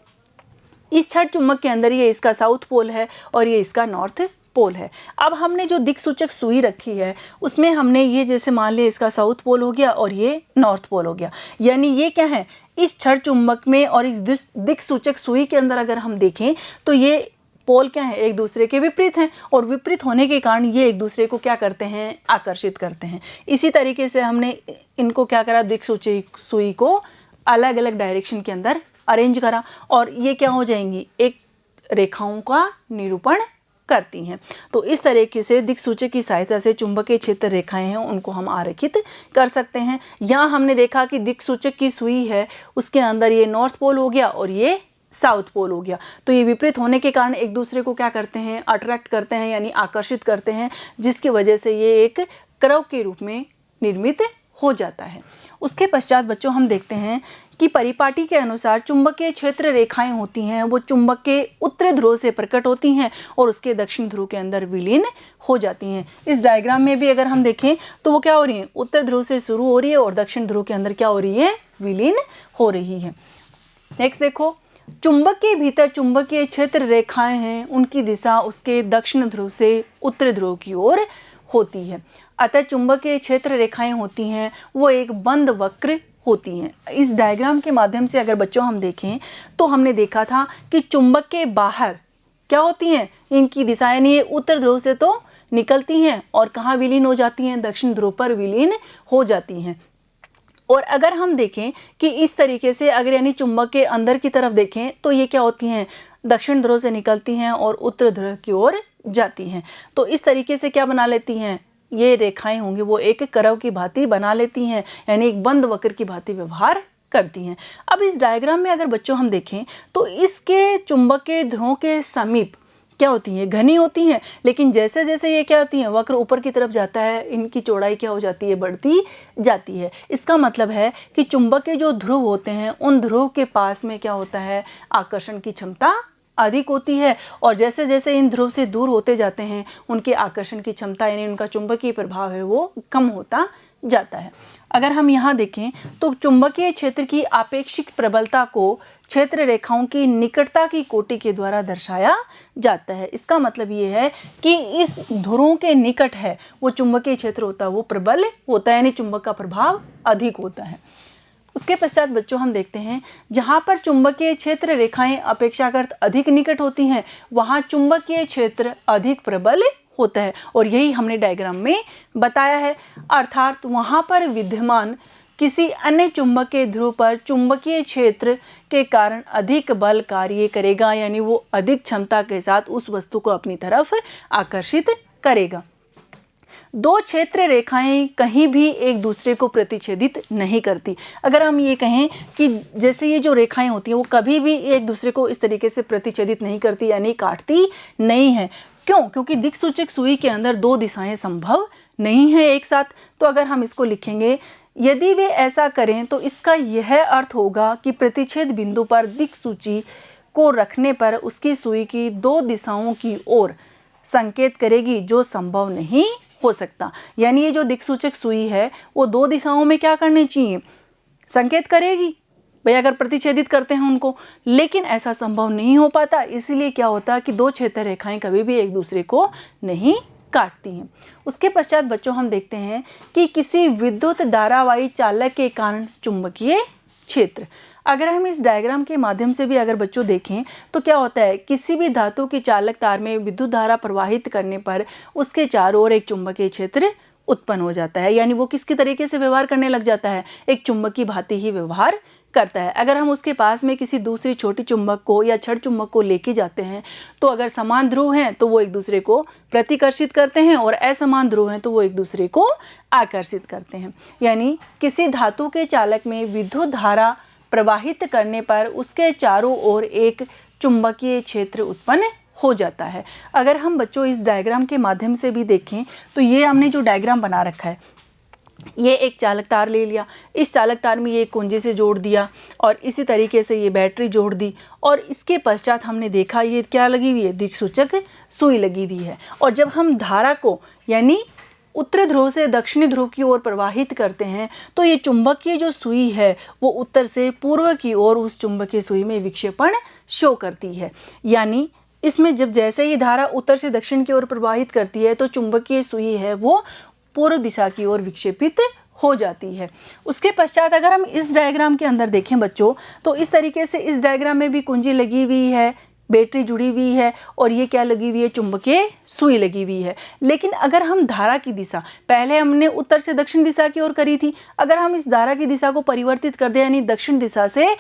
इस छड़ चुंबक के अंदर ये इसका साउथ पोल है और ये इसका नॉर्थ पोल है। अब हमने जो दिक्सूचक सुई रखी है उसमें हमने ये, जैसे मान लिया इसका साउथ पोल हो गया और ये नॉर्थ पोल हो गया, यानी ये क्या है, इस छड़ चुंबक में और इस दिक्सूचक सुई के अंदर अगर हम देखें तो ये पोल क्या है, एक दूसरे के विपरीत हैं, और विपरीत होने के कारण ये एक दूसरे को क्या करते हैं, आकर्षित करते हैं। इसी तरीके से हमने इनको क्या करा, दिक्सूचक सुई को अलग अलग डायरेक्शन के अंदर अरेंज करा और ये क्या हो जाएंगी, एक रेखाओं का निरूपण करती हैं। तो इस तरीके से दिक्सूचक की सहायता से चुंबकीय क्षेत्र रेखाएं हैं उनको हम आरेखित कर सकते हैं। यहाँ हमने देखा कि दिक्सूचक की सुई है, उसके अंदर ये नॉर्थ पोल हो गया और ये साउथ पोल हो गया, तो ये विपरीत होने के कारण एक दूसरे को क्या करते हैं, अट्रैक्ट करते हैं, यानी आकर्षित करते हैं, जिसकी वजह से ये एक कर्व के रूप में निर्मित हो जाता है। उसके पश्चात बच्चों हम देखते हैं कि परिपाटी के अनुसार चुंबकीय क्षेत्र रेखाएं होती हैं वो चुंबक के उत्तरी ध्रुव से प्रकट होती हैं और उसके दक्षिण ध्रुव के अंदर विलीन हो जाती हैं। इस डायग्राम में भी अगर हम देखें तो वो क्या हो रही है, उत्तर ध्रुव से शुरू हो रही है और दक्षिण ध्रुव के अंदर क्या हो रही है, विलीन हो रही है। नेक्स्ट देखो, चुंबक के भीतर चुंबकीय क्षेत्र रेखाएं हैं, उनकी दिशा उसके दक्षिण ध्रुव से उत्तरी ध्रुव की ओर होती है। अतः चुंबकीय क्षेत्र रेखाएं होती हैं वो एक बंद वक्र होती हैं। इस डायग्राम के माध्यम से अगर बच्चों हम देखें तो हमने देखा था कि चुंबक के बाहर क्या होती हैं, इनकी दिशा, यानी ये उत्तर ध्रुव से तो निकलती हैं और कहाँ विलीन हो जाती हैं, दक्षिण ध्रुव पर विलीन हो जाती हैं। और अगर हम देखें कि इस तरीके से अगर यानी चुंबक के अंदर की तरफ देखें तो ये क्या होती हैं, दक्षिण ध्रुव से निकलती हैं और उत्तर ध्रुव की ओर जाती हैं। तो इस तरीके से क्या बना लेती हैं, ये रेखाएं होंगी वो एक कर्व की भांति बना लेती हैं, यानी एक बंद वक्र की भांति व्यवहार करती हैं। अब इस डायग्राम में अगर बच्चों हम देखें तो इसके चुंबक के ध्रुवों के समीप क्या होती हैं, घनी होती हैं, लेकिन जैसे जैसे ये क्या होती हैं, वक्र ऊपर की तरफ जाता है, इनकी चौड़ाई क्या हो जाती है, बढ़ती जाती है। इसका मतलब है कि चुंबक के जो ध्रुव होते हैं उन ध्रुव के पास में क्या होता है, आकर्षण की क्षमता अधिक होती है, और जैसे जैसे इन ध्रुव से दूर होते जाते हैं उनके आकर्षण की क्षमता यानी उनका चुंबकीय प्रभाव है वो कम होता जाता है। अगर हम यहाँ देखें तो चुंबकीय क्षेत्र की आपेक्षिक प्रबलता को क्षेत्र रेखाओं की निकटता की कोटि के द्वारा दर्शाया जाता है। इसका मतलब ये है कि इस ध्रुवों के निकट है वो चुंबकीय क्षेत्र होता है वो प्रबल होता है, यानी चुंबक का प्रभाव अधिक होता है। उसके पश्चात बच्चों हम देखते हैं जहाँ पर चुंबकीय क्षेत्र रेखाएं अपेक्षाकृत अधिक निकट होती हैं वहाँ चुंबकीय क्षेत्र अधिक प्रबल होता है, और यही हमने डायग्राम में बताया है। अर्थात वहाँ पर विद्यमान किसी अन्य चुंबक के ध्रुव पर चुंबकीय क्षेत्र के कारण अधिक बल कार्य करेगा, यानी वो अधिक क्षमता के साथ उस वस्तु को अपनी तरफ आकर्षित करेगा। दो क्षेत्र रेखाएं कहीं भी एक दूसरे को प्रतिच्छेदित नहीं करती। अगर हम ये कहें कि जैसे ये जो रेखाएं होती हैं वो कभी भी एक दूसरे को इस तरीके से प्रतिच्छेदित नहीं करती, यानी काटती नहीं है। क्यों? क्योंकि दिक्सूचक सुई के अंदर दो दिशाएं संभव नहीं है एक साथ। तो अगर हम इसको लिखेंगे, यदि वे ऐसा करें तो इसका यह अर्थ होगा कि प्रतिच्छेद बिंदु पर दिक्सूची को रखने पर उसकी सुई की 2 दिशाओं की ओर संकेत करेगी, जो संभव नहीं हो सकता। यानी ये जो दिक्सूचक सुई है वो 2 दिशाओं में क्या करनी चाहिए, संकेत करेगी भाई अगर प्रतिच्छेदित करते हैं उनको, लेकिन ऐसा संभव नहीं हो पाता। इसलिए क्या होता है कि 2 क्षेत्र रेखाएं कभी भी एक दूसरे को नहीं काटती हैं। उसके पश्चात बच्चों हम देखते हैं कि किसी विद्युत धारावाही चालक के कारण चुंबकीय क्षेत्र। अगर हम इस डायग्राम के माध्यम से भी अगर बच्चों देखें तो क्या होता है, किसी भी धातु की चालक तार में विद्युत धारा प्रवाहित करने पर उसके चारों ओर एक चुंबकीय क्षेत्र उत्पन्न हो जाता है। यानी वो किसके तरीके से व्यवहार करने लग जाता है, एक चुंबक की भांति ही व्यवहार करता है। अगर हम उसके पास में किसी दूसरी छोटी चुंबक को या छड़ चुंबक को लेके जाते हैं तो अगर समान ध्रुव हैं तो वो एक दूसरे को प्रतिकर्षित करते हैं और असमान ध्रुव हैं तो वो एक दूसरे को आकर्षित करते हैं। यानी किसी धातु के चालक में विद्युत धारा प्रवाहित करने पर उसके चारों ओर एक चुंबकीय क्षेत्र उत्पन्न हो जाता है। अगर हम बच्चों इस डायग्राम के माध्यम से भी देखें तो ये हमने जो डायग्राम बना रखा है, ये एक चालक तार ले लिया, इस चालक तार में ये कुंजी से जोड़ दिया और इसी तरीके से ये बैटरी जोड़ दी और इसके पश्चात हमने देखा ये क्या लगी हुई है, दिक्सूचक सुई लगी हुई है। और जब हम धारा को यानी उत्तर ध्रुव से दक्षिणी ध्रुव की ओर प्रवाहित करते हैं तो ये चुंबकीय जो सुई है वो उत्तर से पूर्व की ओर उस चुंबकीय सुई में विक्षेपण शो करती है। यानी इसमें जब जैसे ही धारा उत्तर से दक्षिण की ओर प्रवाहित करती है तो चुंबकीय सुई है वो पूर्व दिशा की ओर विक्षेपित हो जाती है। उसके पश्चात अगर हम इस डायग्राम के अंदर देखें बच्चों तो इस तरीके से इस डायग्राम में भी कुंजी लगी हुई है, बैटरी जुड़ी हुई है और ये क्या लगी हुई है, चुंबकीय सुई लगी हुई है। लेकिन अगर हम धारा की दिशा पहले हमने उत्तर से दक्षिण दिशा की ओर करी थी, अगर हम इस धारा की दिशा को परिवर्तित कर दें यानी दक्षिण दिशा से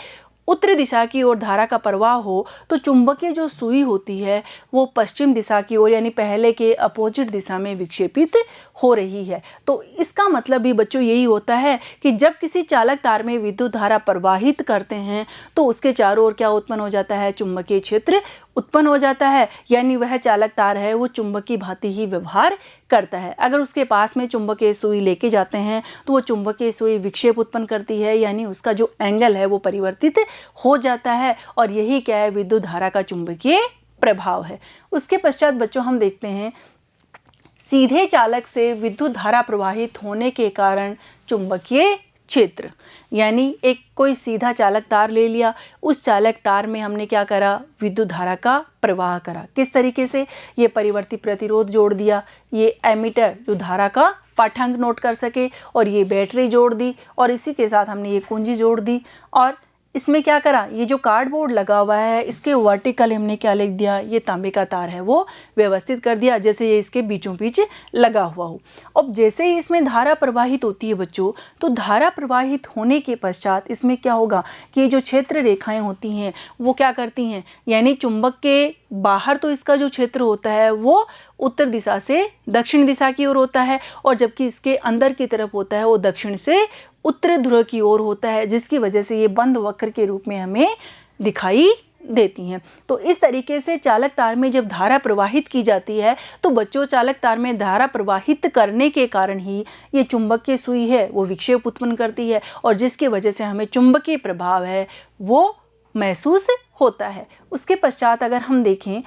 उत्तरी दिशा की ओर धारा का प्रवाह हो तो चुंबकीय जो सुई होती है वो पश्चिम दिशा की ओर यानी पहले के अपोजिट दिशा में विक्षेपित हो रही है। तो इसका मतलब भी बच्चों यही होता है कि जब किसी चालक तार में विद्युत धारा प्रवाहित करते हैं तो उसके चारों ओर क्या उत्पन्न हो जाता है, चुंबकीय क्षेत्र उत्पन्न हो जाता है। यानी वह चालक तार है वो चुंबक की भांति ही व्यवहार करता है। अगर उसके पास में चुंबकीय सुई लेके जाते हैं तो वो चुंबकीय सुई विक्षेप उत्पन्न करती है, यानी उसका जो एंगल है वो परिवर्तित हो जाता है और यही क्या है, विद्युत धारा का चुंबकीय प्रभाव है। उसके पश्चात बच्चों हम देखते हैं सीधे चालक से विद्युत धारा प्रवाहित होने के कारण चुंबकीय क्षेत्र। यानी एक कोई सीधा चालक तार ले लिया, उस चालक तार में हमने क्या करा, विद्युत धारा का प्रवाह करा। किस तरीके से, ये परिवर्ती प्रतिरोध जोड़ दिया, ये एमीटर जो धारा का पाठांक नोट कर सके और ये बैटरी जोड़ दी और इसी के साथ हमने ये कुंजी जोड़ दी और इसमें क्या करा, ये जो कार्डबोर्ड लगा हुआ है इसके वर्टिकल हमने क्या लिख दिया, ये तांबे का तार है वो व्यवस्थित कर दिया जैसे ये इसके बीचों बीच लगा हुआ हो। अब जैसे ही इसमें धारा प्रवाहित होती है बच्चों, तो धारा प्रवाहित होने के पश्चात इसमें क्या होगा कि ये जो क्षेत्र रेखाएं होती हैं वो क्या करती हैं, यानी चुंबक के बाहर तो इसका जो क्षेत्र होता है वो उत्तर दिशा से दक्षिण दिशा की ओर होता है और जबकि इसके अंदर की तरफ होता है वो दक्षिण से उत्तर ध्रुव की ओर होता है, जिसकी वजह से ये बंद वक्र के रूप में हमें दिखाई देती हैं। तो इस तरीके से चालक तार में जब धारा प्रवाहित की जाती है तो बच्चों चालक तार में धारा प्रवाहित करने के कारण ही ये चुंबकीय सुई है वो विक्षेप उत्पन्न करती है और जिसकी वजह से हमें चुंबकीय प्रभाव है वो महसूस होता है। उसके पश्चात अगर हम देखें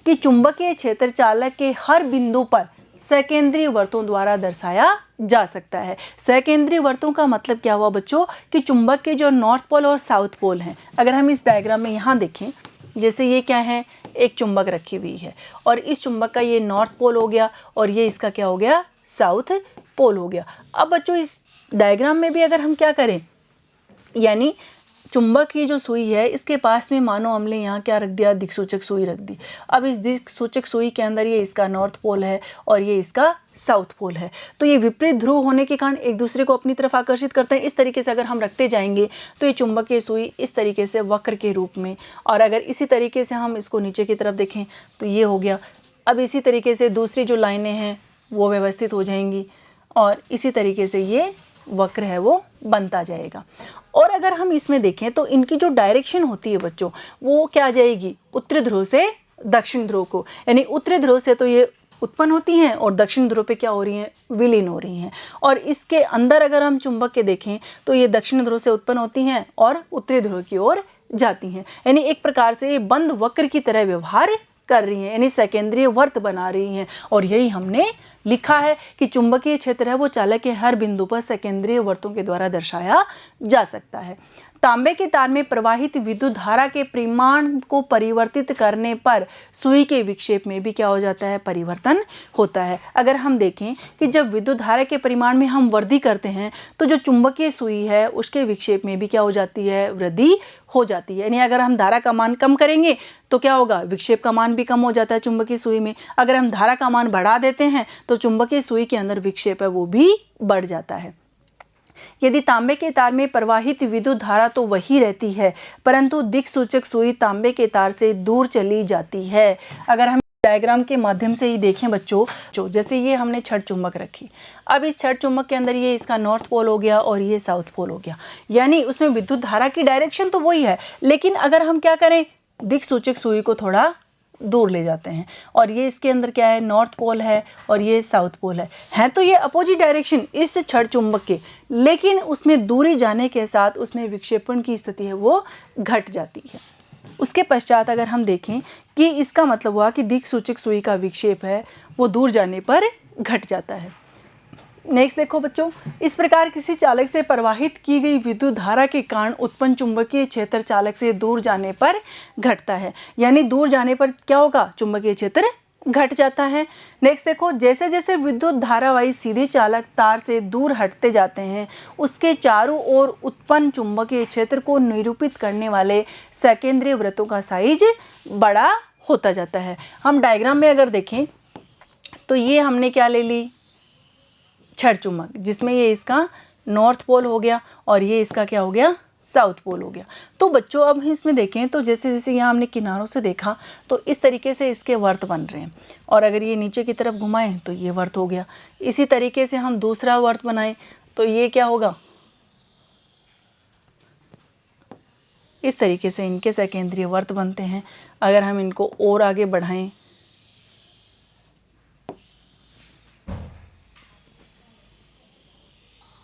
कि चुंबकीय क्षेत्र चालक के हर बिंदु पर सकेंद्रीय वर्तों द्वारा दर्शाया जा सकता है। सकेंद्रीय वर्तों का मतलब क्या हुआ बच्चों कि चुंबक के जो नॉर्थ पोल और साउथ पोल हैं, अगर हम इस डायग्राम में यहाँ देखें, जैसे ये क्या है, एक चुंबक रखी हुई है और इस चुंबक का ये नॉर्थ पोल हो गया और ये इसका क्या हो गया, साउथ पोल हो गया। अब बच्चों इस डायग्राम में भी अगर हम क्या करें, यानी चुंबक की जो सुई है इसके पास में मानो हमने यहाँ क्या रख दिया, दिक्सूचक सुई रख दी। अब इस दिक्सूचक सुई के अंदर ये इसका नॉर्थ पोल है और ये इसका साउथ पोल है, तो ये विपरीत ध्रुव होने के कारण एक दूसरे को अपनी तरफ आकर्षित करते हैं। इस तरीके से अगर हम रखते जाएंगे तो ये चुंबकीय सुई इस तरीके से वक्र के रूप में, और अगर इसी तरीके से हम इसको नीचे की तरफ देखें तो ये हो गया। अब इसी तरीके से दूसरी जो लाइनें हैं वो व्यवस्थित हो जाएंगी और इसी तरीके से ये वक्र है वो बनता जाएगा। और अगर हम इसमें देखें तो इनकी जो डायरेक्शन होती है बच्चों वो क्या आ जाएगी, उत्तरी ध्रुव से दक्षिण ध्रुव को, यानी उत्तरी ध्रुव से तो ये उत्पन्न होती हैं और दक्षिण ध्रुव पे क्या हो रही हैं, विलीन हो रही हैं। और इसके अंदर अगर हम चुंबक के देखें तो ये दक्षिण ध्रुव से उत्पन्न होती हैं और उत्तरी ध्रुव की ओर जाती हैं। यानी एक प्रकार से ये बंद वक्र की तरह व्यवहार कर रही हैं, यानी सेकेंद्रीय वर्त बना रही हैं। और यही हमने लिखा है कि चुंबकीय क्षेत्र है वो चालक के हर बिंदु पर सेकेंद्रीय वर्तों के द्वारा दर्शाया जा सकता है। तांबे के तार में प्रवाहित विद्युत धारा के परिमाण को परिवर्तित करने पर सुई के विक्षेप में भी क्या हो जाता है, परिवर्तन होता है। अगर हम देखें कि जब विद्युत धारा के परिमाण में हम वृद्धि करते हैं तो जो चुंबकीय सुई है उसके विक्षेप में भी क्या हो जाती है, वृद्धि हो जाती है। यानी अगर हम धारा का मान कम करेंगे तो क्या होगा, विक्षेप का मान भी कम हो जाता है चुंबकीय सुई में। अगर हम धारा का मान बढ़ा देते हैं तो चुंबकीय सुई के अंदर विक्षेप है वो भी बढ़ जाता है। यदि तांबे के तार में प्रवाहित विद्युत धारा तो वही रहती है, परंतु दिक्सूचक सुई तांबे के तार से दूर चली जाती है। अगर हम डायग्राम के माध्यम से ही देखें बच्चों, जैसे ये हमने छड़ चुंबक रखी, अब इस छड़ चुंबक के अंदर ये इसका नॉर्थ पोल हो गया और ये साउथ पोल हो गया, यानी उसमें विद्युत धारा की डायरेक्शन तो वही है, लेकिन अगर हम क्या करें, दिक्सूचक सुई को थोड़ा दूर ले जाते हैं और ये इसके अंदर क्या है, नॉर्थ पोल है और ये साउथ पोल है तो ये अपोजिट डायरेक्शन इस छड़ चुंबक के, लेकिन उसमें दूरी जाने के साथ उसमें विक्षेपण की स्थिति है वो घट जाती है। उसके पश्चात अगर हम देखें कि इसका मतलब हुआ कि दिक्सूचक सुई का विक्षेप है वो दूर जाने पर घट जाता है। नेक्स्ट देखो बच्चों, इस प्रकार किसी चालक से प्रवाहित की गई विद्युत धारा के कारण उत्पन्न चुंबकीय क्षेत्र चालक से दूर जाने पर घटता है, यानी दूर जाने पर क्या होगा, चुंबकीय क्षेत्र घट जाता है। नेक्स्ट देखो, जैसे जैसे विद्युत धारावाही सीधे चालक तार से दूर हटते जाते हैं उसके चारों ओर उत्पन्न चुंबकीय क्षेत्र को निरूपित करने वाले सेकेंद्रीय वृत्तों का साइज बड़ा होता जाता है। हम डायग्राम में अगर देखें तो ये हमने क्या ले ली, छड़ चुंबक, जिसमें ये इसका नॉर्थ पोल हो गया और ये इसका क्या हो गया, साउथ पोल हो गया। तो बच्चों अब इसमें देखें तो जैसे जैसे यहाँ हमने किनारों से देखा तो इस तरीके से इसके वर्त बन रहे हैं, और अगर ये नीचे की तरफ घुमाएं तो ये वर्त हो गया। इसी तरीके से हम दूसरा वर्त बनाएं तो ये क्या होगा, इस तरीके से इनके सेकेंद्रीय वर्त बनते हैं। अगर हम इनको और आगे बढ़ाएं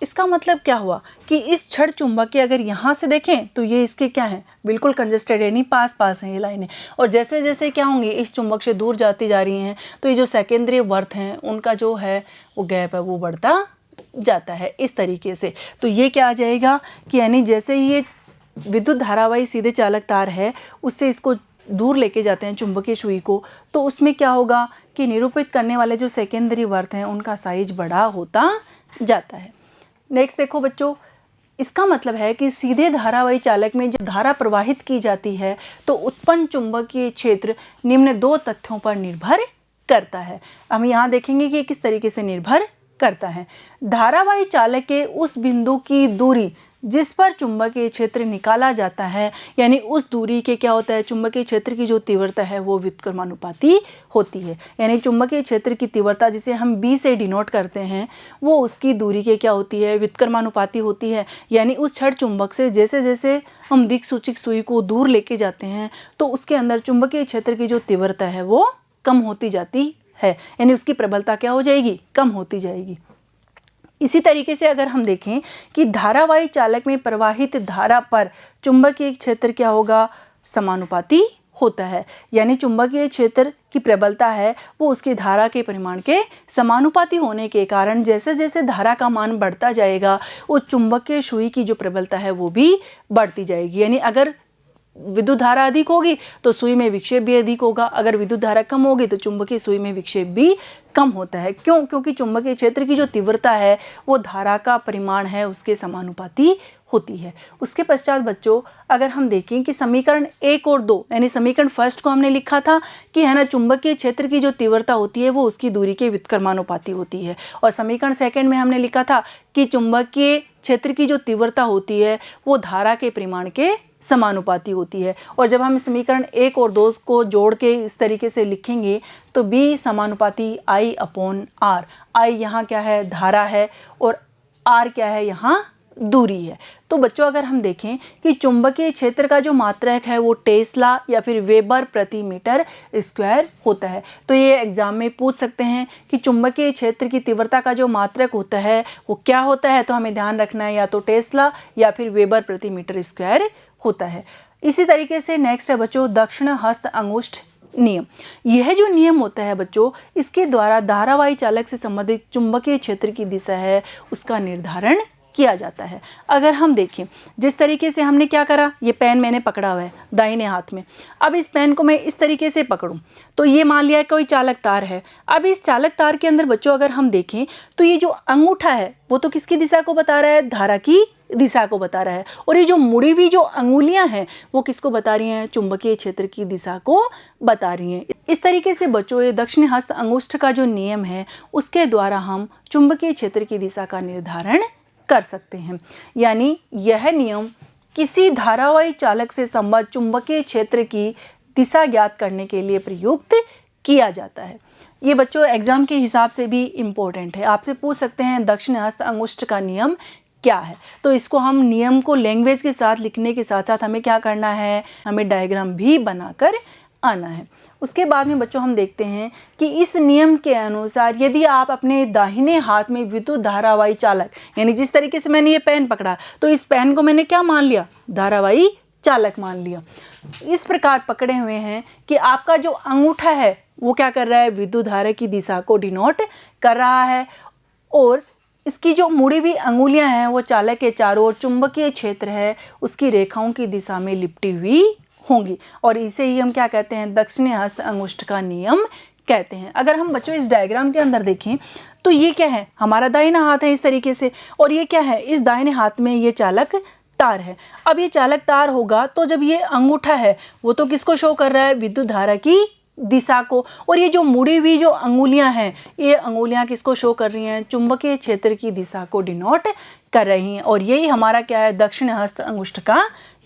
इसका मतलब क्या हुआ कि इस छड़ चुंबक के अगर यहाँ से देखें तो ये इसके क्या है, बिल्कुल कंजस्टेड, यानी पास पास हैं ये लाइनें, और जैसे जैसे क्या होंगे इस चुंबक से दूर जाती जा रही हैं तो ये जो सेकेंडरी वर्थ हैं उनका जो है वो गैप है वो बढ़ता जाता है इस तरीके से। तो ये क्या आ जाएगा कि यानी जैसे ही ये विद्युत धारावाही सीधे चालक तार है उससे इसको दूर लेके जाते हैं चुंबकीय सुई को, तो उसमें क्या होगा कि निरूपित करने वाले जो सेकेंडरी वर्थ हैं उनका साइज बड़ा होता जाता है। नेक्स्ट देखो बच्चों, इसका मतलब है कि सीधे धारावाही चालक में जब धारा प्रवाहित की जाती है तो उत्पन्न चुंबकीय क्षेत्र निम्न दो तथ्यों पर निर्भर करता है। हम यहाँ देखेंगे कि किस तरीके से निर्भर करता है। धारावाही चालक के उस बिंदु की दूरी जिस पर चुंबकीय क्षेत्र निकाला जाता है, यानी उस दूरी के क्या होता है, चुंबकीय क्षेत्र की जो तीव्रता है वो व्युत्क्रमानुपाती होती है। यानी चुंबकीय क्षेत्र की तीव्रता जिसे हम B से डिनोट करते हैं वो उसकी दूरी के क्या होती है, व्युत्क्रमानुपाती होती है। यानी उस छड़ चुंबक से जैसे जैसे हम दिक्सूचक सुई को दूर लेके जाते हैं तो उसके अंदर चुंबकीय क्षेत्र की जो तीव्रता है वो कम होती जाती है, यानी उसकी प्रबलता क्या हो जाएगी, कम होती जाएगी। इसी तरीके से अगर हम देखें कि धारावाही चालक में प्रवाहित धारा पर चुंबकीय क्षेत्र क्या होगा, समानुपाती होता है। यानी चुंबकीय क्षेत्र की प्रबलता है वो उसकी धारा के परिमाण के समानुपाती होने के कारण जैसे जैसे धारा का मान बढ़ता जाएगा उस चुंबकीय सुई की जो प्रबलता है वो भी बढ़ती जाएगी। यानी अगर विद्युत धारा अधिक होगी तो सुई में विक्षेप भी अधिक होगा, अगर विद्युत धारा कम होगी तो चुंबकीय सुई में विक्षेप भी कम होता है। क्यों? क्योंकि चुंबकीय क्षेत्र की जो तीव्रता है वो धारा का परिमाण है उसके समानुपाती होती है। उसके पश्चात बच्चों अगर हम देखें कि समीकरण 1 और 2, यानी समीकरण फर्स्ट को हमने लिखा था कि है ना चुंबकीय क्षेत्र की जो तीव्रता होती है वो उसकी दूरी के व्युत्क्रमानुपाती होती है, और समीकरण सेकंड में हमने लिखा था कि चुंबकीय क्षेत्र की जो तीव्रता होती है वो धारा के परिमाण के समानुपाती होती है। और जब हम समीकरण 1 और 2 को जोड़ के इस तरीके से लिखेंगे तो B समानुपाती I/R, I यहाँ क्या है, धारा है, और R क्या है, यहाँ दूरी है। तो बच्चों अगर हम देखें कि चुंबकीय क्षेत्र का जो मात्रक है वो टेस्ला या फिर वेबर प्रति मीटर स्क्वायर होता है। तो ये एग्जाम में पूछ सकते हैं कि चुंबकीय क्षेत्र की तीव्रता का जो मात्रक होता है वो क्या होता है, तो हमें ध्यान रखना है या तो टेस्ला या फिर वेबर प्रति मीटर स्क्वायर होता है। इसी तरीके से नेक्स्ट है बच्चों दक्षिण हस्त अंगुष्ठ नियम। यह जो नियम होता है बच्चों, इसके द्वारा धारावाही चालक से संबंधित चुंबकीय क्षेत्र की दिशा है उसका निर्धारण किया जाता है। अगर हम देखें जिस तरीके से हमने क्या करा, ये पेन मैंने पकड़ा हुआ है दाहिने हाथ में। अब इस पेन को मैं इस तरीके से पकड़ूं तो ये मान लिया कोई चालक तार है। अब इस चालक तार के अंदर बच्चों अगर हम देखें तो ये जो अंगूठा है वो तो किसकी दिशा को बता रहा है, धारा की दिशा को बता रहा है, और ये जो मुड़ी हुई जो अंगुलियां हैं वो किसको बता रही हैं, चुंबकीय क्षेत्र की दिशा को बता रही हैं। इस तरीके से बच्चों ये दक्षिण हस्त अंगुष्ठ का जो नियम है उसके द्वारा हम चुंबकीय क्षेत्र की दिशा का निर्धारण कर सकते हैं। यानी यह नियम किसी धारावाही चालक से संबद्ध चुंबकीय क्षेत्र की दिशा ज्ञात करने के लिए प्रयुक्त किया जाता है। ये बच्चों एग्जाम के हिसाब से भी इम्पोर्टेंट है, आपसे पूछ सकते हैं दक्षिण हस्त अंगुष्ठ का नियम क्या है। तो इसको हम नियम को लैंग्वेज के साथ लिखने के साथ साथ हमें क्या करना है, हमें डायग्राम भी बनाकर आना है। उसके बाद में बच्चों हम देखते हैं कि इस नियम के अनुसार यदि आप अपने दाहिने हाथ में विद्युत धारावाही चालक, यानी जिस तरीके से मैंने ये पेन पकड़ा तो इस पेन को मैंने क्या मान लिया, धारावाही चालक मान लिया। इस प्रकार पकड़े हुए हैं कि आपका जो अंगूठा है वो क्या कर रहा है, विद्युत धारा की दिशा को डिनोट कर रहा है, और इसकी जो मुड़ी हुई अंगुलियां हैं वो चालक के चारों ओर चुंबकीय क्षेत्र है उसकी रेखाओं की दिशा में लिपटी हुई होंगी, और इसे ही हम क्या कहते हैं, दक्षिणी हस्त अंगुष्ठ का नियम कहते हैं। अगर हम बच्चों इस डायग्राम के अंदर देखें तो ये क्या है, हमारा दाहिना हाथ है इस तरीके से, और ये क्या है, इस दाहिने हाथ में ये चालक तार है। अब ये चालक तार होगा तो जब ये अंगूठा है वो तो किसको शो कर रहा है, विद्युत धारा की दिशा को, और ये जो मुड़ी हुई जो अंगुलियां हैं ये अंगुलियां किसको शो कर रही हैं, चुंबकीय क्षेत्र की दिशा को डिनोट कर रही हैं, और यही हमारा क्या है, दक्षिण हस्त अंगुष्ठ का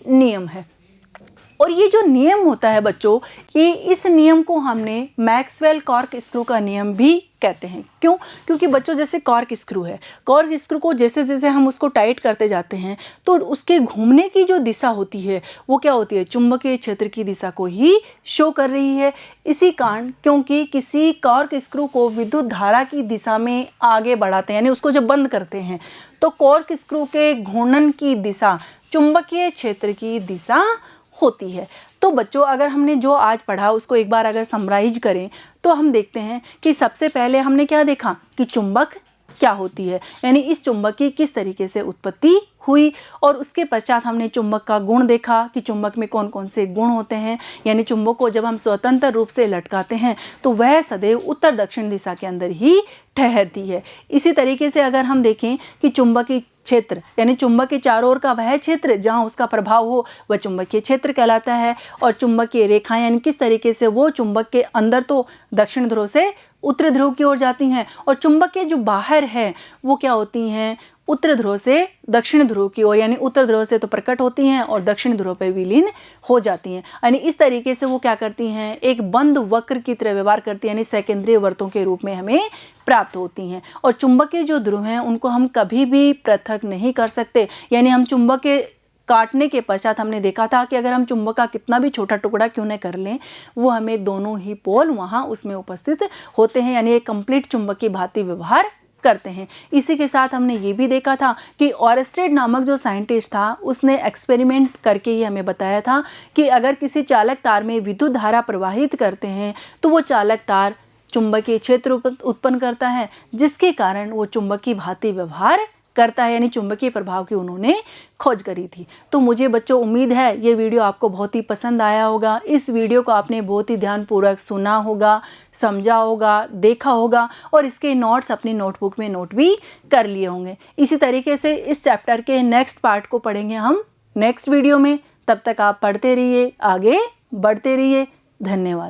नियम है। और ये जो नियम होता है बच्चों, कि इस नियम को हमने मैक्सवेल कॉर्क स्क्रू का नियम भी कहते हैं। क्यों? क्योंकि बच्चों जैसे कॉर्क स्क्रू है, कॉर्क स्क्रू को जैसे जैसे हम उसको टाइट करते जाते हैं तो उसके घूमने की जो दिशा होती है वो क्या होती है, चुंबकीय क्षेत्र की दिशा को ही शो कर रही है। इसी कारण क्योंकि किसी कॉर्क स्क्रू को विद्युत धारा की दिशा में आगे बढ़ाते हैं, यानी उसको जब बंद करते हैं तो कॉर्क स्क्रू के घूर्णन की दिशा चुंबकीय क्षेत्र की दिशा होती है। तो बच्चों अगर हमने जो आज पढ़ा उसको एक बार अगर समराइज करें तो हम देखते हैं कि सबसे पहले हमने क्या देखा कि चुंबक क्या होती है, यानी इस चुंबक की किस तरीके से उत्पत्ति हुई, और उसके पश्चात हमने चुंबक का गुण देखा कि चुंबक में कौन कौन से गुण होते हैं। यानी चुंबक को जब हम स्वतंत्र रूप से लटकाते हैं तो वह सदैव उत्तर दक्षिण दिशा के अंदर ही ठहरती है। इसी तरीके से अगर हम देखें कि चुंबकीय क्षेत्र यानी चुंबक के चारों ओर का वह क्षेत्र जहाँ उसका प्रभाव हो वह चुंबकीय क्षेत्र कहलाता है, और चुंबकीय रेखाएं यानी किस तरीके से वो चुंबक के अंदर तो दक्षिण ध्रुव से उत्तर ध्रुव की ओर जाती हैं, और चुंबक के जो बाहर है वो क्या होती हैं, उत्तर ध्रुव से दक्षिण ध्रुव की ओर, यानी उत्तर ध्रुव से तो प्रकट होती हैं और दक्षिण ध्रुव पर विलीन हो जाती हैं। यानी इस तरीके से वो क्या करती हैं, एक बंद वक्र की तरह व्यवहार करती हैं, यानी सेकेंद्रीय वर्तों के रूप में हमें प्राप्त होती हैं। और चुंबक के जो ध्रुव हैं उनको हम कभी भी पृथक नहीं कर सकते, यानी हम चुंबक के काटने के पश्चात हमने देखा था कि अगर हम चुंबक का कितना भी छोटा टुकड़ा क्यों न कर लें वो हमें दोनों ही पोल वहाँ उसमें उपस्थित होते हैं, यानी एक कंप्लीट चुंबक की भांति व्यवहार करते हैं। इसी के साथ हमने ये भी देखा था कि ऑरस्टेड नामक जो साइंटिस्ट था उसने एक्सपेरिमेंट करके ये हमें बताया था कि अगर किसी चालक तार में विद्युत धारा प्रवाहित करते हैं तो वो चालक तार चुंबकीय क्षेत्र उत्पन्न करता है, जिसके कारण वो चुंबक की भांति व्यवहार करता है, यानी चुंबकीय प्रभाव की उन्होंने खोज करी थी। तो मुझे बच्चों उम्मीद है ये वीडियो आपको बहुत ही पसंद आया होगा। इस वीडियो को आपने बहुत ही ध्यानपूर्वक सुना होगा, समझा होगा, देखा होगा, और इसके नोट्स अपनी नोटबुक में नोट भी कर लिए होंगे। इसी तरीके से इस चैप्टर के नेक्स्ट पार्ट को पढ़ेंगे हम नेक्स्ट वीडियो में। तब तक आप पढ़ते रहिए, आगे बढ़ते रहिए। धन्यवाद।